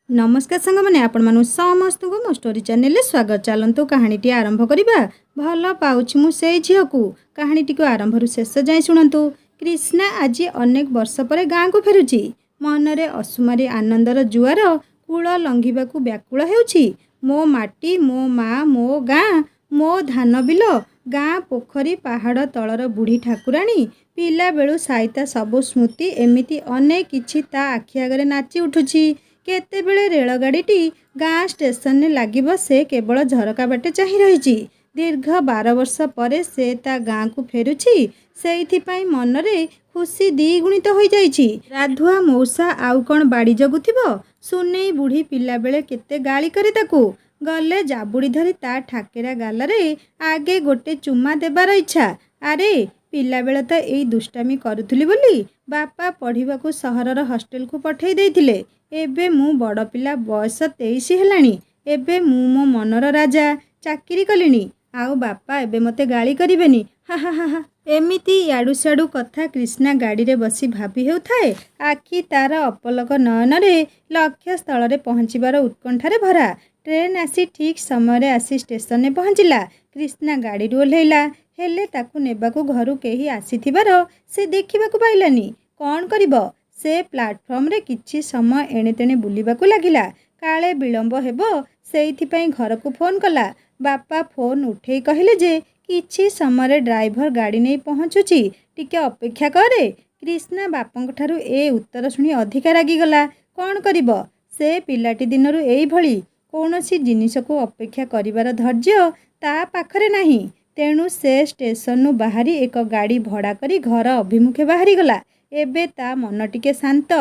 नमस्कार सांग मैंने आपण मानु समस्त को मो स्टोरी चैनल में स्वागत। चलतु कहानीटी आरंभ करवा। भल पाऊँ मुझे झील को कहानीटी को आरंभ शेष जाए शुणु। कृष्णा आज अनेक वर्ष पर गाँव को फेरुची। मनरे असुमारी आनंदर जुआर कूल लंघा व्याकुल होउछि। मो माटी, मो माँ, मो गाँ, मो धान बिल, गाँ पोखरी, पहाड़ तलर बुढ़ी ठाकुराणी, पिला बेलू साइता सबु स्मृति एमिति अनेक किछि ता आखि आगरे नाची उठुछि। केतेबेले रेलगाड़ीटी गाँ स्टेशन लगिब से केवल झरका बाटे चाहि रही। दीर्घ 12 वर्ष पर से ता गाँ को फेरुछि। सेइथिपाई मनरे खुशी द्विगुणित हो जाइछि। राधुआ मौसा आउ कौन बाड़ी जगुथिबो। सुनेई बुढ़ी पिला बेले केते गाली करे ताकू। गले जाबुड़ी धरी ता ठाकेरा गालरे आगे गोटे चुमा देबार इच्छा। अरे पिला बेले तो यही दुष्टामी करुथुली बोली बापा पढ़िबाकू सहरर हॉस्टेल को पठेई देइथिले। एबे मु बड़ पिला बयस 23 हेलाणी। एबे मु मो मनर राजा चाकरी कलिनी। आउ बापा एबे मते गाली करिबेनी। हा हा हा हा। एमिति याडू स्याडू कथा कृष्णा गाड़ी रे बसी भाभी हेउथाए। आखि तार अपलक नयनरे लक्ष्य स्थल रे पहुँचीबार उत्कंठारे भरा। ट्रेन आसी ठीक समय आसी स्टेशन ने पहुँचला। कृष्णा गाड़ी ओह्लैला हेले ताकू नेबाकू घरू केही आसीथिबार से देखिबाकू पाइलानी। कौन करिबो से प्लाटफर्म रे किछि समय एणे तेणे बुलिबाकू लागिला। काले विलंब हेबो सेइथिपाई घर को फोन कला। बापा फोन उठेई कहिले जे किछि समय ड्राइवर गाड़ी नहीं पहुँचुची, टिके अपेक्षा करे। कृष्णा बापंक ठारू ए उत्तर शुणी अधिका रागिगला। कौन करिबो से पिलाटी दिनरू एई भली कौनसी जिनिस को अपेक्षा करिबार धैर्य ता पाखरे नाही। तेणु से स्टेशन बाहरी एक गाड़ी भड़ा करी घर अभिमुखे बाहरी गला। एबे ता मन टिके शांत।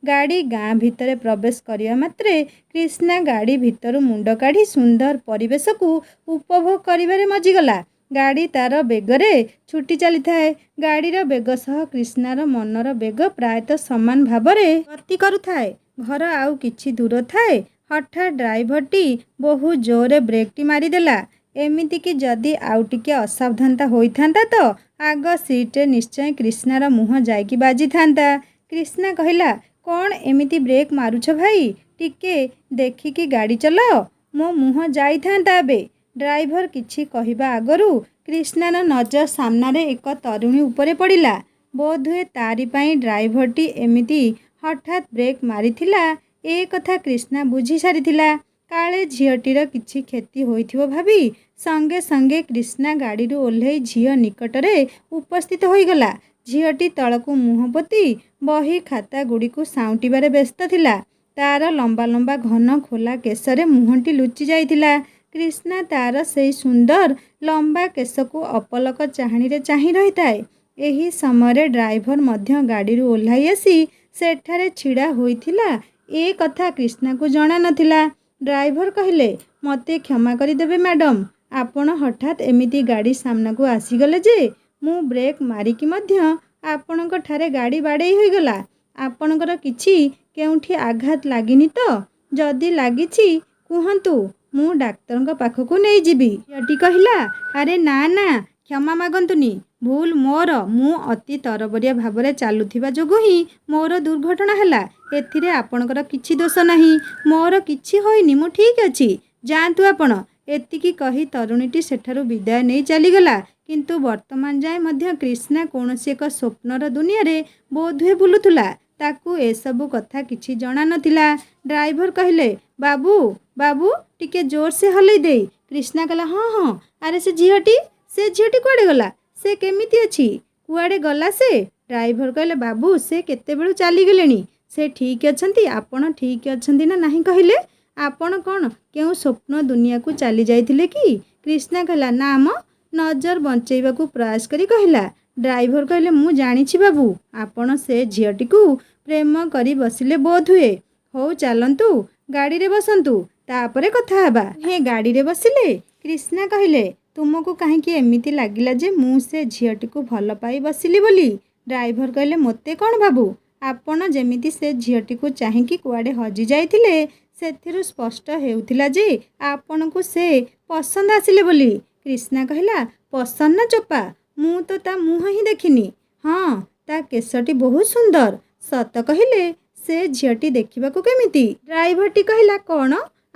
गाड़ी गाँ भितर प्रवेश करिया मात्रे कृष्णा गाड़ी भितर मुंड काढ़ी सुंदर परिवेश को उपभोग करिबारे मजिगला। गाड़ी तार बेगरे छुटी चली थाए। गाड़ीर बेग सह कृष्णार मनर बेग प्रायतः समान भावरे गति करुथाए। घर आउ किछि दूर थाए। हठात ड्राइवरटी बहु जोरे ब्रेकटी मारिदेला। एमिति कि जदि आउ टिके असावधानता होइथांता तो आग सीट्रे निश्चय कृष्णार मुह जाइकी बाजी थांता। कृष्णा कहिला कौन एमिति ब्रेक मारुछ भाई, टिके देखिकी गाड़ी चलाओ, मो मुह जाई थांता। एबे ड्राइवर किछि कहिबा आगरू कृष्णार नजर सामनारे एक तरुणी उपरे पड़िला। बोधुए तारी पाई ड्राइवरटी एमिति हठात ब्रेक मारिथिला ए कथा कृष्णा बुझी सारिथिला। काले झीटीर किछि क्षति होइथिबो भाभी संगे संगे कृष्णा गाड़ी ओह्लै झील निकटरे उपस्थित होइगला। झीटी तलकू मुह पोती बही खाता गुड़ी को साउंटिबारे व्यस्त थिला। तार लंबा लंबा घन खोला केशरे मुहटी लुचि जाइथिला। कृष्णा तार से सुंदर लंबा केश को अपलक चाहणीरे चाहि रही थाए। एही समय ड्राइवर मध्य गाड़ी ओह्लाई आसी सेठारे छिड़ा होइथिला। ए कथा कृष्णा को जणा नथिला। ड्राइवर कहिले मते क्षमा करिदेबे मैडम, आपण हठात एमिति गाड़ी सामना को आसीगले जे मु ब्रेक मारिकी मध्य आपणक ठारे गाड़ी बाड़ेई होइगला। आपणकर किछि केउठी आघात लागिनी तो? जदि लागिछि कुहंतु, मु डाक्तरंक पाखकू नहीं जिबी। यटी कहिला अरे ना ना क्षमा मागंतुनी, भूल मोर। मु अति तरबरिया भावरे चालुथिबा जोगु ही मोर दुर्घटना हला। एथिरे आपणकर किछि दोष नाही। मोर किछि होइनी, मु ठीक अछि, जांतु आपण। एतिकी कही तरुणीटी सेठारु विदाय नहीं चलीगला। किंतु वर्तमान जाए मध्य कृष्णा कौनसी एक स्वप्नर दुनिया रे बोधुए बुलुथुला। ताकू एसबु कथा किछि जणा नथिला। ड्राइवर कहिले बाबू बाबू टिके जोर से हलै दे। कृष्णा कहला हाँ हाँ। अरे से झीटी कुआडे गला, से केमिति अछि, कुआडे गला से? ड्राइवर कहले बाबू से केतेबेलू चली गलेनी, से ठीक अछंती, आपण ठीक अछंती ना नहीं कहिले? आपण कौन केउ स्वप्न दुनिया को चली जाइथिले कि? कृष्णा कहला ना म नजर बंचेबा को प्रयास करी कहला। ड्राइवर कहले मु जानिछि बाबू, आपण से झीटी को प्रेम करी बसिले बोध हुए। हो चलंतु गाड़ी रे बसंतु, तापरे कथा हबा। हे गाड़ी रे बसिले। कृष्णा कहले तुमको काहेकि एमिति लागिला जे मु से झीटी को भल पाई बसिली बोली? ड्राइवर कहले मते कौन बाबू, आपण जेमिति से झीटी को चाहिकी कुआडे हजि जाइथिले सेथिरु स्पष्ट हेउथिला जे आपणको से पसंद आसिले बोली। कृष्णा कहला पसंद ना चोपा, मु तो ता मुह ही देखिनी। हाँ ता केशटी बहुत सुंदर। सत कहिले ସେ ଝିଅଟି ଦେଖିବାକୁ କେମିତି? ଡ୍ରାଇଭରଟି କହିଲା, କ'ଣ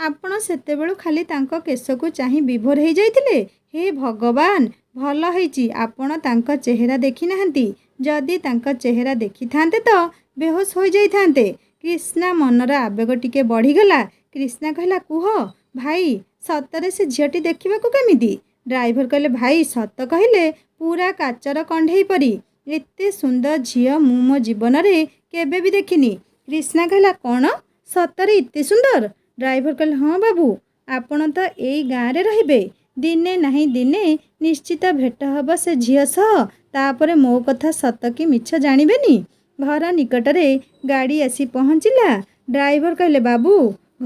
ଆପଣ ସେତେବେଳୁ ଖାଲି ତାଙ୍କ କେଶକୁ ଚାହିଁ ବିଭୋର ହେଇଯାଇଥିଲେ? ହେ ଭଗବାନ, ଭଲ ହେଇଛି ଆପଣ ତାଙ୍କ ଚେହେରା ଦେଖିନାହାନ୍ତି। ଯଦି ତାଙ୍କ ଚେହେରା ଦେଖିଥାନ୍ତେ ତ ବେହୋସ ହୋଇଯାଇଥାନ୍ତେ। କ୍ରିଷ୍ଣା ମନର ଆବେଗ ଟିକେ ବଢ଼ିଗଲା। କ୍ରିଷ୍ଣା କହିଲା, କୁହ ଭାଇ, ସତରେ ସେ ଝିଅଟି ଦେଖିବାକୁ କେମିତି? ଡ୍ରାଇଭର କହିଲେ, ଭାଇ ସତ କହିଲେ ପୁରା କାଚର କଣ୍ଢେଇ ପରି। ଏତେ ସୁନ୍ଦର ଝିଅ ମୁଁ ମୋ ଜୀବନରେ କେବେ ବି ଦେଖିନି। କ୍ରିଷ୍ଣା କହିଲା, କ'ଣ ସତରେ ଏତେ ସୁନ୍ଦର? ଡ୍ରାଇଭର କହିଲେ, ହଁ ବାବୁ, ଆପଣ ତ ଏଇ ଗାଁରେ ରହିବେ। ଦିନେ ନାହିଁ ଦିନେ ନିଶ୍ଚିତ ଭେଟ ହେବ ସେ ଝିଅ ସହ। ତାପରେ ମୋ କଥା ସତ କି ମିଛ ଜାଣିବେନି। ଘର ନିକଟରେ ଗାଡ଼ି ଆସି ପହଞ୍ଚିଲା। ଡ୍ରାଇଭର କହିଲେ, ବାବୁ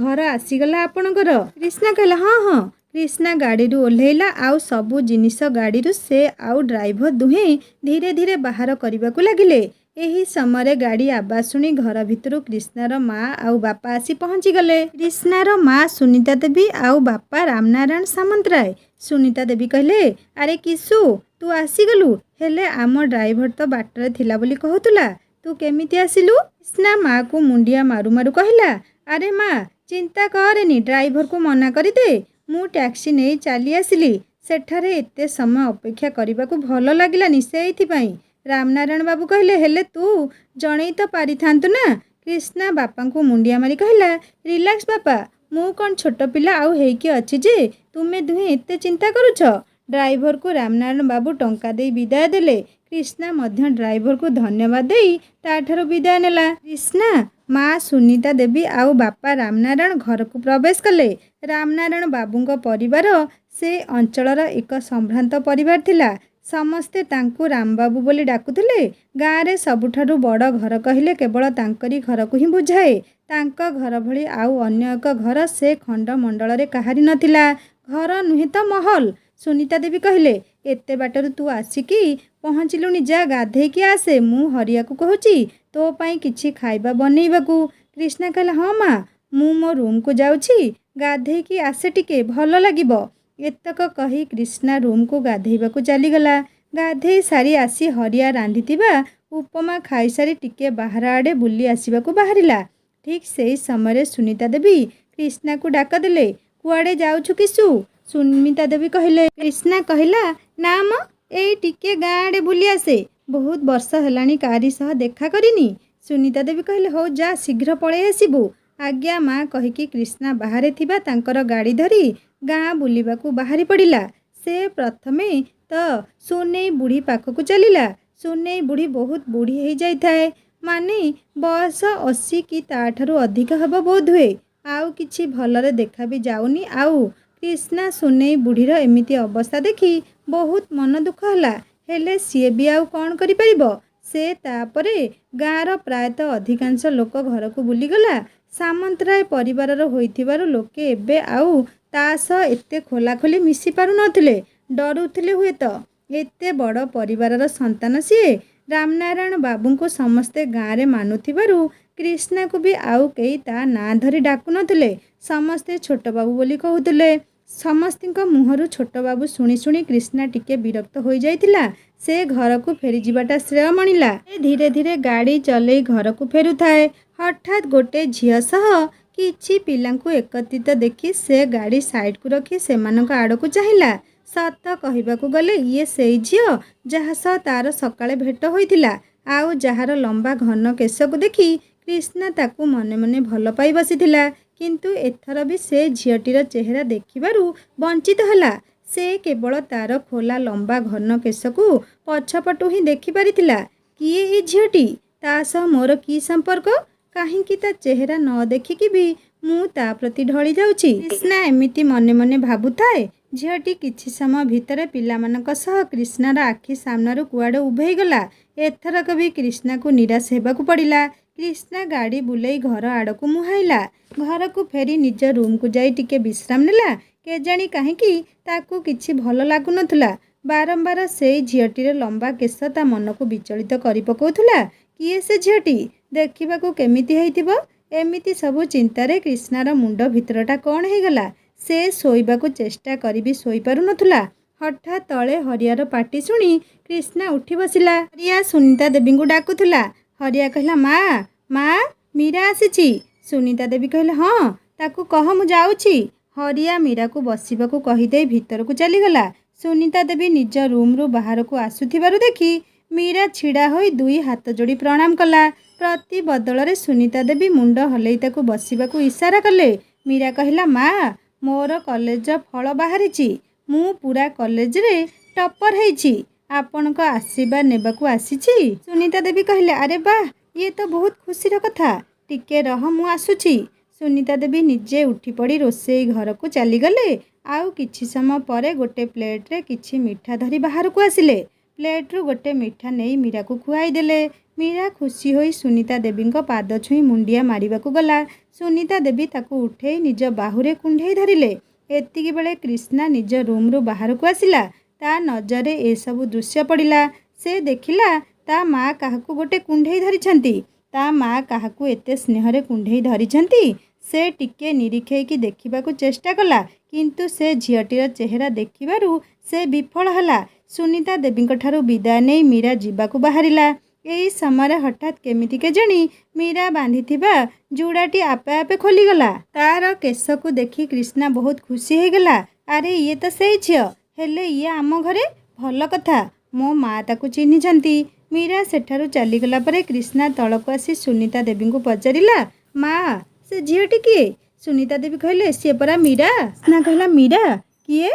ଘର ଆସିଗଲା ଆପଣଙ୍କର? କ୍ରିଷ୍ଣା କହିଲା, ହଁ ହଁ। କ୍ରିଷ୍ଣା ଗାଡ଼ିରୁ ଓହ୍ଲେଇଲା। ଆଉ ସବୁ ଜିନିଷ ଗାଡ଼ିରୁ ସେ ଆଉ ଡ୍ରାଇଭର ଦୁହେଁ ଧୀରେ ଧୀରେ ବାହାର କରିବାକୁ ଲାଗିଲେ। ଏହି ସମୟରେ ଗାଡ଼ି ଆବାଜ ଶୁଣି ଘର ଭିତରୁ କ୍ରିଷ୍ଣାର ମା ଆଉ ବାପା ଆସି ପହଞ୍ଚିଗଲେ। କ୍ରିଷ୍ଣାର ମା ସୁନିତା ଦେବୀ ଆଉ ବାପା ରାମନାରାୟଣ ସାମନ୍ତରାୟ। ସୁନିତା ଦେବୀ କହିଲେ, ଆରେ କିଶୁ, ତୁ ଆସିଗଲୁ? ହେଲେ ଆମ ଡ୍ରାଇଭର ତ ବାଟରେ ଥିଲା ବୋଲି କହୁଥିଲା, ତୁ କେମିତି ଆସିଲୁ? କ୍ରିଷ୍ଣା ମାକୁ ମୁଣ୍ଡିଆ ମାରୁ ମାରୁ କହିଲା, ଆରେ ମା, ଚିନ୍ତା କରେନି, ଡ୍ରାଇଭରକୁ ମନା କରିଦେ। ମୁଁ ଟ୍ୟାକ୍ସି ନେଇ ଚାଲି ଆସିଲି। ସେଠାରେ ଏତେ ସମୟ ଅପେକ୍ଷା କରିବାକୁ ଭଲ ଲାଗିଲାନି, ସେଇଥିପାଇଁ। ରାମନାରାୟଣ ବାବୁ କହିଲେ, ହେଲେ ତୁ ଜଣେଇ ତ ପାରିଥାନ୍ତୁ ନା। କ୍ରିଷ୍ଣା ବାପାଙ୍କୁ ମୁଣ୍ଡିଆ ମାରି କହିଲା, ରିଲାକ୍ସ ବାପା, ମୁଁ କ'ଣ ଛୋଟ ପିଲା ଆଉ ହେଇକି ଅଛି ଯେ ତୁମେ ଦୁହେଁ ଏତେ ଚିନ୍ତା କରୁଛ? ଡ୍ରାଇଭରକୁ ରାମନାରାୟଣ ବାବୁ ଟଙ୍କା ଦେଇ ବିଦାୟ ଦେଲେ। କ୍ରିଷ୍ଣା ମଧ୍ୟ ଡ୍ରାଇଭରକୁ ଧନ୍ୟବାଦ ଦେଇ ତାଠାରୁ ବିଦାୟ ନେଲା। କ୍ରିଷ୍ଣା, ମା ସୁନିତା ଦେବୀ ଆଉ ବାପା ରାମନାରାୟଣ ଘରକୁ ପ୍ରବେଶ କଲେ। ରାମନାରାୟଣ ବାବୁଙ୍କ ପରିବାର ସେ ଅଞ୍ଚଳର ଏକ ସମ୍ଭ୍ରାନ୍ତ ପରିବାର ଥିଲା। ସମସ୍ତେ ତାଙ୍କୁ ରାମବାବୁ ବୋଲି ଡାକୁଥିଲେ। ଗାଁରେ ସବୁଠାରୁ ବଡ଼ ଘର କହିଲେ କେବଳ ତାଙ୍କରି ଘରକୁ ହିଁ ବୁଝାଏ। ତାଙ୍କ ଘର ଭଳି ଆଉ ଅନ୍ୟ ଏକ ଘର ସେ ଖଣ୍ଡମଣ୍ଡଳରେ କାହାରି ନଥିଲା। ଘର ନୁହେଁ ତ ମହଲ। ସୁନିତା ଦେବୀ କହିଲେ, ଏତେ ବାଟରୁ ତୁ ଆସିକି ପହଞ୍ଚିଲୁଣି, ଯା ଗାଧେଇକି ଆସେ। ମୁଁ ହରିଆକୁ କହୁଛି ତୋ ପାଇଁ କିଛି ଖାଇବା ବନେଇବାକୁ। କ୍ରିଷ୍ଣା କହିଲା, ହଁ ମା, ମୁଁ ମୋ ରୁମ୍କୁ ଯାଉଛି, ଗାଧେଇକି ଆସେ, ଟିକେ ଭଲ ଲାଗିବ। ଏତକ କହି କ୍ରିଷ୍ଣା ରୁମ୍କୁ ଗାଧେଇବାକୁ ଚାଲିଗଲା। ଗାଧେଇ ସାରି ଆସି ହରିଆ ରାନ୍ଧିଥିବା ଉପମା ଖାଇସାରି ଟିକେ ବାହାର ଆଡ଼େ ବୁଲି ଆସିବାକୁ ବାହାରିଲା। ଠିକ୍ ସେହି ସମୟରେ ସୁନିତା ଦେବୀ କ୍ରିଷ୍ଣାକୁ ଡାକ ଦେଲେ, କୁଆଡ଼େ ଯାଉଛୁ କିଶୁ? ସୁନିତା ଦେବୀ କହିଲେ। କ୍ରିଷ୍ଣା କହିଲା, ନା ମ, ଏଇ ଟିକେ ଗାଁ ଆଡ଼େ ବୁଲି ଆସେ। ବହୁତ ବର୍ଷ ହେଲାଣି କାହାରି ସହ ଦେଖା କରିନି। ସୁନିତା ଦେବୀ କହିଲେ, ହଉ ଯା, ଶୀଘ୍ର ପଳେଇ ଆସିବୁ। ଆଜ୍ଞା ମା କହିକି କ୍ରିଷ୍ଣା ବାହାରେ ଥିବା ତାଙ୍କର ଗାଡ଼ି ଧରି ଗାଁ ବୁଲିବାକୁ ବାହାରି ପଡ଼ିଲା। ସେ ପ୍ରଥମେ ତ ସୁନେଇ ବୁଢ଼ୀ ପାଖକୁ ଚାଲିଲା। ସୁନେଇ ବୁଢ଼ୀ ବହୁତ ବୁଢ଼ୀ ହେଇଯାଇଥାଏ, ମାନେ ବୟସ 80 କି ତା'ଠାରୁ ଅଧିକ ହେବ ବୋଧହୁଏ। ଆଉ କିଛି ଭଲରେ ଦେଖା ବି ଯାଉନି। ଆଉ କ୍ରିଷ୍ଣା ସୁନେଇ ବୁଢ଼ୀର ଏମିତି ଅବସ୍ଥା ଦେଖି ବହୁତ ମନ ଦୁଃଖ ହେଲା। ହେଲେ ସିଏ ବି ଆଉ କ'ଣ କରିପାରିବ? ସେ ତାପରେ ଗାଁର ପ୍ରାୟତଃ ଅଧିକାଂଶ ଲୋକ ଘରକୁ ବୁଲିଗଲା। ସାମନ୍ତରାୟ ପରିବାରର ହୋଇଥିବାରୁ ଲୋକେ ଏବେ ଆଉ ତା ସହ ଏତେ ଖୋଲାଖୋଲି ମିଶି ପାରୁନଥିଲେ, ଡରୁଥିଲେ ହୁଏତ। ଏତେ ବଡ଼ ପରିବାରର ସନ୍ତାନ ସିଏ। ରାମନାରାୟଣ ବାବୁଙ୍କୁ ସମସ୍ତେ ଗାଁରେ ମାନୁଥିବାରୁ କ୍ରିଷ୍ଣାକୁ ବି ଆଉ କେହି ତା ନାଁ ଧରି ଡାକୁନଥିଲେ। ସମସ୍ତେ ଛୋଟବାବୁ ବୋଲି କହୁଥିଲେ। ସମସ୍ତଙ୍କ ମୁହଁରୁ ଛୋଟବାବୁ ଶୁଣି ଶୁଣି କ୍ରିଷ୍ଣା ଟିକେ ବିରକ୍ତ ହୋଇଯାଇଥିଲା। ସେ ଘରକୁ ଫେରିଯିବାଟା ଶ୍ରେୟ ମଣିଲା। ସେ ଧୀରେ ଧୀରେ ଗାଡ଼ି ଚଲେଇ ଘରକୁ ଫେରୁଥାଏ। ହଠାତ୍ ଗୋଟେ ଝିଅ ସହ କିଛି ପିଲାଙ୍କୁ ଏକତ୍ରିତ ଦେଖି ସେ ଗାଡ଼ି ସାଇଡ଼କୁ ରଖି ସେମାନଙ୍କ ଆଡ଼କୁ ଚାହିଁଲା। ସତ କହିବାକୁ ଗଲେ ଇଏ ସେଇ ଝିଅ ଯାହା ସହ ତାର ସକାଳେ ଭେଟ ହୋଇଥିଲା, ଆଉ ଯାହାର ଲମ୍ବା ଘନ କେଶକୁ ଦେଖି କ୍ରିଷ୍ଣା ତାକୁ ମନେ ମନେ ଭଲ ପାଇ ବସିଥିଲା। କିନ୍ତୁ ଏଥର ବି ସେ ଝିଅଟିର ଚେହେରା ଦେଖିବାରୁ ବଞ୍ଚିତ ହେଲା। ସେ କେବଳ ତାର ଖୋଲା ଲମ୍ବା ଘନ କେଶକୁ ପଛପଟୁ ହିଁ ଦେଖିପାରିଥିଲା। କିଏ ଏ ଝିଅଟି? ତା ସହ ମୋର କି ସମ୍ପର୍କ? କାହିଁକି ତା ଚେହେରା ନ ଦେଖିକି ବି ମୁଁ ତା ପ୍ରତି ଢଳି ଯାଉଛି? କ୍ରିଷ୍ଣା ଏମିତି ମନେ ମନେ ଭାବୁଥାଏ। ଝିଅଟି କିଛି ସମୟ ଭିତରେ ପିଲାମାନଙ୍କ ସହ କ୍ରିଷ୍ଣାର ଆଖି ସାମ୍ନାରୁ କୁଆଡ଼େ ଉଭେଇଗଲା। ଏଥରକ ବି କ୍ରିଷ୍ଣାକୁ ନିରାଶ ହେବାକୁ ପଡ଼ିଲା। କ୍ରିଷ୍ଣା ଗାଡ଼ି ବୁଲେଇ ଘର ଆଡ଼କୁ ମୁହାଁଇଲା। ଘରକୁ ଫେରି ନିଜ ରୁମ୍କୁ ଯାଇ ଟିକେ ବିଶ୍ରାମ ନେଲା। କେଜାଣି କାହିଁକି ତାକୁ କିଛି ଭଲ ଲାଗୁନଥିଲା। ବାରମ୍ବାର ସେଇ ଝିଅଟିର ଲମ୍ବା କେଶ ତା ମନକୁ ବିଚଳିତ କରି ପକାଉଥିଲା। କିଏ ସେ ଝିଅଟି? ଦେଖିବାକୁ କେମିତି ହେଇଥିବ? ଏମିତି ସବୁ ଚିନ୍ତାରେ କ୍ରିଷ୍ଣାର ମୁଣ୍ଡ ଭିତରଟା କ'ଣ ହେଇଗଲା। ସେ ଶୋଇବାକୁ ଚେଷ୍ଟା କରି ବି ଶୋଇପାରୁନଥିଲା। ହଠାତ୍ ତଳେ ହରିଆର ପାଟି ଶୁଣି କ୍ରିଷ୍ଣା ଉଠି ବସିଲା। ହରିଆ ସୁନିତା ଦେବୀଙ୍କୁ ଡାକୁଥିଲା। ହରିଆ କହିଲା, ମା, ମା, ମୀରା ଆସିଛି। ସୁନିତା ଦେବୀ କହିଲେ ହଁ, ତାକୁ କହ ମୁଁ ଯାଉଛି। ହରିଆ ମୀରାକୁ ବସିବାକୁ କହିଦେଇ ଭିତରକୁ ଚାଲିଗଲା। ସୁନିତା ଦେବୀ ନିଜ ରୁମ୍ରୁ ବାହାରକୁ ଆସୁଥିବାରୁ ଦେଖି ମୀରା ଛିଡ଼ା ହୋଇ 2 ହାତ ଯୋଡ଼ି ପ୍ରଣାମ କଲା। ପ୍ରତି ବଦଳରେ ସୁନିତା ଦେବୀ ମୁଣ୍ଡ ହଲେଇ ତାକୁ ବସିବାକୁ ଇସାରା କଲେ। ମୀରା କହିଲା ମା, ମୋର କଲେଜର ଫଳ ବାହାରିଛି। ମୁଁ ପୁରା କଲେଜରେ ଟପର ହେଇଛି। ଆପଣଙ୍କ ଆଶୀର୍ବାଦ ନେବାକୁ ଆସିଛି। ସୁନିତା ଦେବୀ କହିଲେ ଆରେ ବାଃ, ଇଏ ତ ବହୁତ ଖୁସିର କଥା। ଟିକେ ରହ, ମୁଁ ଆସୁଛି। ସୁନିତା ଦେବୀ ନିଜେ ଉଠିପଡ଼ି ରୋଷେଇ ଘରକୁ ଚାଲିଗଲେ। ଆଉ କିଛି ସମୟ ପରେ ଗୋଟେ ପ୍ଲେଟ୍ରେ କିଛି ମିଠା ଧରି ବାହାରକୁ ଆସିଲେ। ପ୍ଲେଟ୍ରୁ ଗୋଟେ ମିଠା ନେଇ ମୀରାକୁ ଖୁଆଇଦେଲେ। ମୀରା ଖୁସି ହୋଇ ସୁନିତା ଦେବୀଙ୍କ ପାଦ ଛୁଇଁ ମୁଣ୍ଡିଆ ମାରିବାକୁ ଗଲା। ସୁନିତା ଦେବୀ ତାକୁ ଉଠେଇ ନିଜ ବାହୁରେ କୁଣ୍ଢେଇ ଧରିଲେ। ଏତିକିବେଳେ କ୍ରିଷ୍ଣା ନିଜ ରୁମ୍ରୁ ବାହାରକୁ ଆସିଲା। ତା ନଜରରେ ଏସବୁ ଦୃଶ୍ୟ ପଡ଼ିଲା। ସେ ଦେଖିଲା ତା ମା କାହାକୁ ଗୋଟେ କୁଣ୍ଢେଇ ଧରିଛନ୍ତି। ତା ମା କାହାକୁ ଏତେ ସ୍ନେହରେ କୁଣ୍ଢେଇ ଧରିଛନ୍ତି। ସେ ଟିକେ ନିରୀକ୍ଷେଇକି ଦେଖିବାକୁ ଚେଷ୍ଟା କଲା, କିନ୍ତୁ ସେ ଝିଅଟିର ଚେହେରା ଦେଖିବାରୁ ସେ ବିଫଳ ହେଲା। ସୁନିତା ଦେବୀଙ୍କଠାରୁ ବିଦାୟ ନେଇ ମୀରା ଯିବାକୁ ବାହାରିଲା। ଏହି ସମୟରେ ହଠାତ୍ କେମିତି କେଜାଣି ମୀରା ବାନ୍ଧିଥିବା ଜୁଡ଼ାଟି ଆପେ ଆପେ ଖୋଲିଗଲା। ତାର କେଶକୁ ଦେଖି କ୍ରିଷ୍ଣା ବହୁତ ଖୁସି ହେଇଗଲା। ଆରେ ଇଏ ତ ସେଇ ଝିଅ, ହେଲେ ଇଏ ଆମ ଘରେ, ଭଲ କଥା, ମୋ ମା ତାକୁ ଚିହ୍ନିଛନ୍ତି। ମୀରା ସେଠାରୁ ଚାଲିଗଲା ପରେ କ୍ରିଷ୍ଣା ତଳକୁ ଆସି ସୁନିତା ଦେବୀଙ୍କୁ ପଚାରିଲା ମା, ସେ ଝିଅଟି କିଏ? ସୁନିତା ଦେବୀ କହିଲେ ସିଏ ପରା ମୀରା। କ୍ରିଷ୍ଣା କହିଲା ମୀରା କିଏ?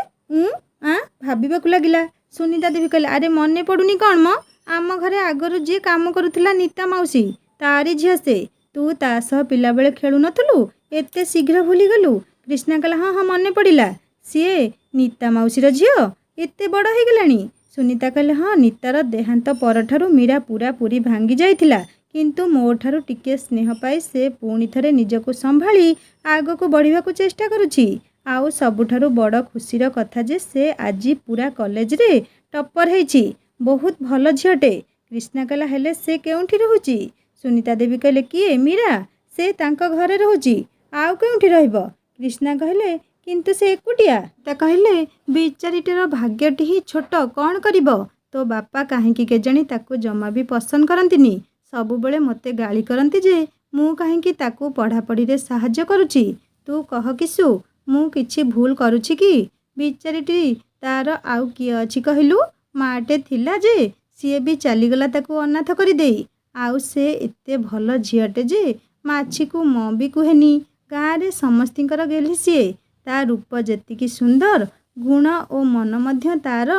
ଭାବିବାକୁ ଲାଗିଲା। ସୁନିତା ଦେବୀ କହିଲେ ଆରେ ମନେ ପଡ଼ୁନି କ'ଣ ମ, ଆମ ଘରେ ଆଗରୁ ଯିଏ କାମ କରୁଥିଲା ନୀତା ମାଉସୀ, ତାରି ଝିଅ ସେ। ତୁ ତା ସହ ପିଲାବେଳେ ଖେଳୁନଥିଲୁ, ଏତେ ଶୀଘ୍ର ଭୁଲିଗଲୁ? କ୍ରିଷ୍ଣା କହିଲା ହଁ ହଁ, ମନେ ପଡ଼ିଲା। ସିଏ ନୀତା ମାଉସୀର ଝିଅ, ଏତେ ବଡ଼ ହେଇଗଲାଣି? ସୁନିତା କହିଲେ ହଁ, ନୀତାର ଦେହାନ୍ତ ପରଠାରୁ ମୀରା ପୁରାପୁରି ଭାଙ୍ଗି ଯାଇଥିଲା। କିନ୍ତୁ ମୋ ଠାରୁ ଟିକେ ସ୍ନେହ ପାଇ ସେ ପୁଣି ଥରେ ନିଜକୁ ସମ୍ଭାଳି ଆଗକୁ ବଢ଼ିବାକୁ ଚେଷ୍ଟା କରୁଛି। ଆଉ ସବୁଠାରୁ ବଡ଼ ଖୁସିର କଥା ଯେ ସେ ଆଜି ପୁରା କଲେଜରେ ଟପର ହେଇଛି। ବହୁତ ଭଲ ଝିଅଟେ। କ୍ରିଷ୍ଣା କହିଲା ହେଲେ ସେ କେଉଁଠି ରହୁଛି? ସୁନିତା ଦେବୀ କହିଲେ କିଏ? ମୀରା। ସେ ତାଙ୍କ ଘରେ ରହୁଛି, ଆଉ କେଉଁଠି ରହିବ? କ୍ରିଷ୍ଣା କହିଲେ କିନ୍ତୁ ସେ ଏକୁଟିଆ। ତା କହିଲେ ବିଚାରୀଟିର ଭାଗ୍ୟଟି ହିଁ ଛୋଟ, କ'ଣ କରିବ? ତୋ ବାପା କାହିଁକି କେଜାଣି ତାକୁ ଜମା ବି ପସନ୍ଦ କରନ୍ତିନି। ସବୁବେଳେ ମୋତେ ଗାଳି କରନ୍ତି ଯେ ମୁଁ କାହିଁକି ତାକୁ ପଢ଼ାପଢ଼ିରେ ସାହାଯ୍ୟ କରୁଛି। ତୁ କହ କିଶୁ, ମୁଁ କିଛି ଭୁଲ କରୁଛି କି? ବିଚାରୀଟି ତାର ଆଉ କିଏ ଅଛି କହିଲୁ? ମାଟେ ଥିଲା ଯେ ସିଏ ବି ଚାଲିଗଲା ତାକୁ ଅନାଥ କରିଦେଇ। ଆଉ ସେ ଏତେ ଭଲ ଝିଅଟେ ଯେ ମାଛିକୁ ମ ବି କୁହେନି। ଗାଁରେ ସମସ୍ତିଙ୍କର ଗେହ୍ଲି ସିଏ। ତା ରୂପ ଯେତିକି ସୁନ୍ଦର, ଗୁଣ ଓ ମନ ମଧ୍ୟ ତାର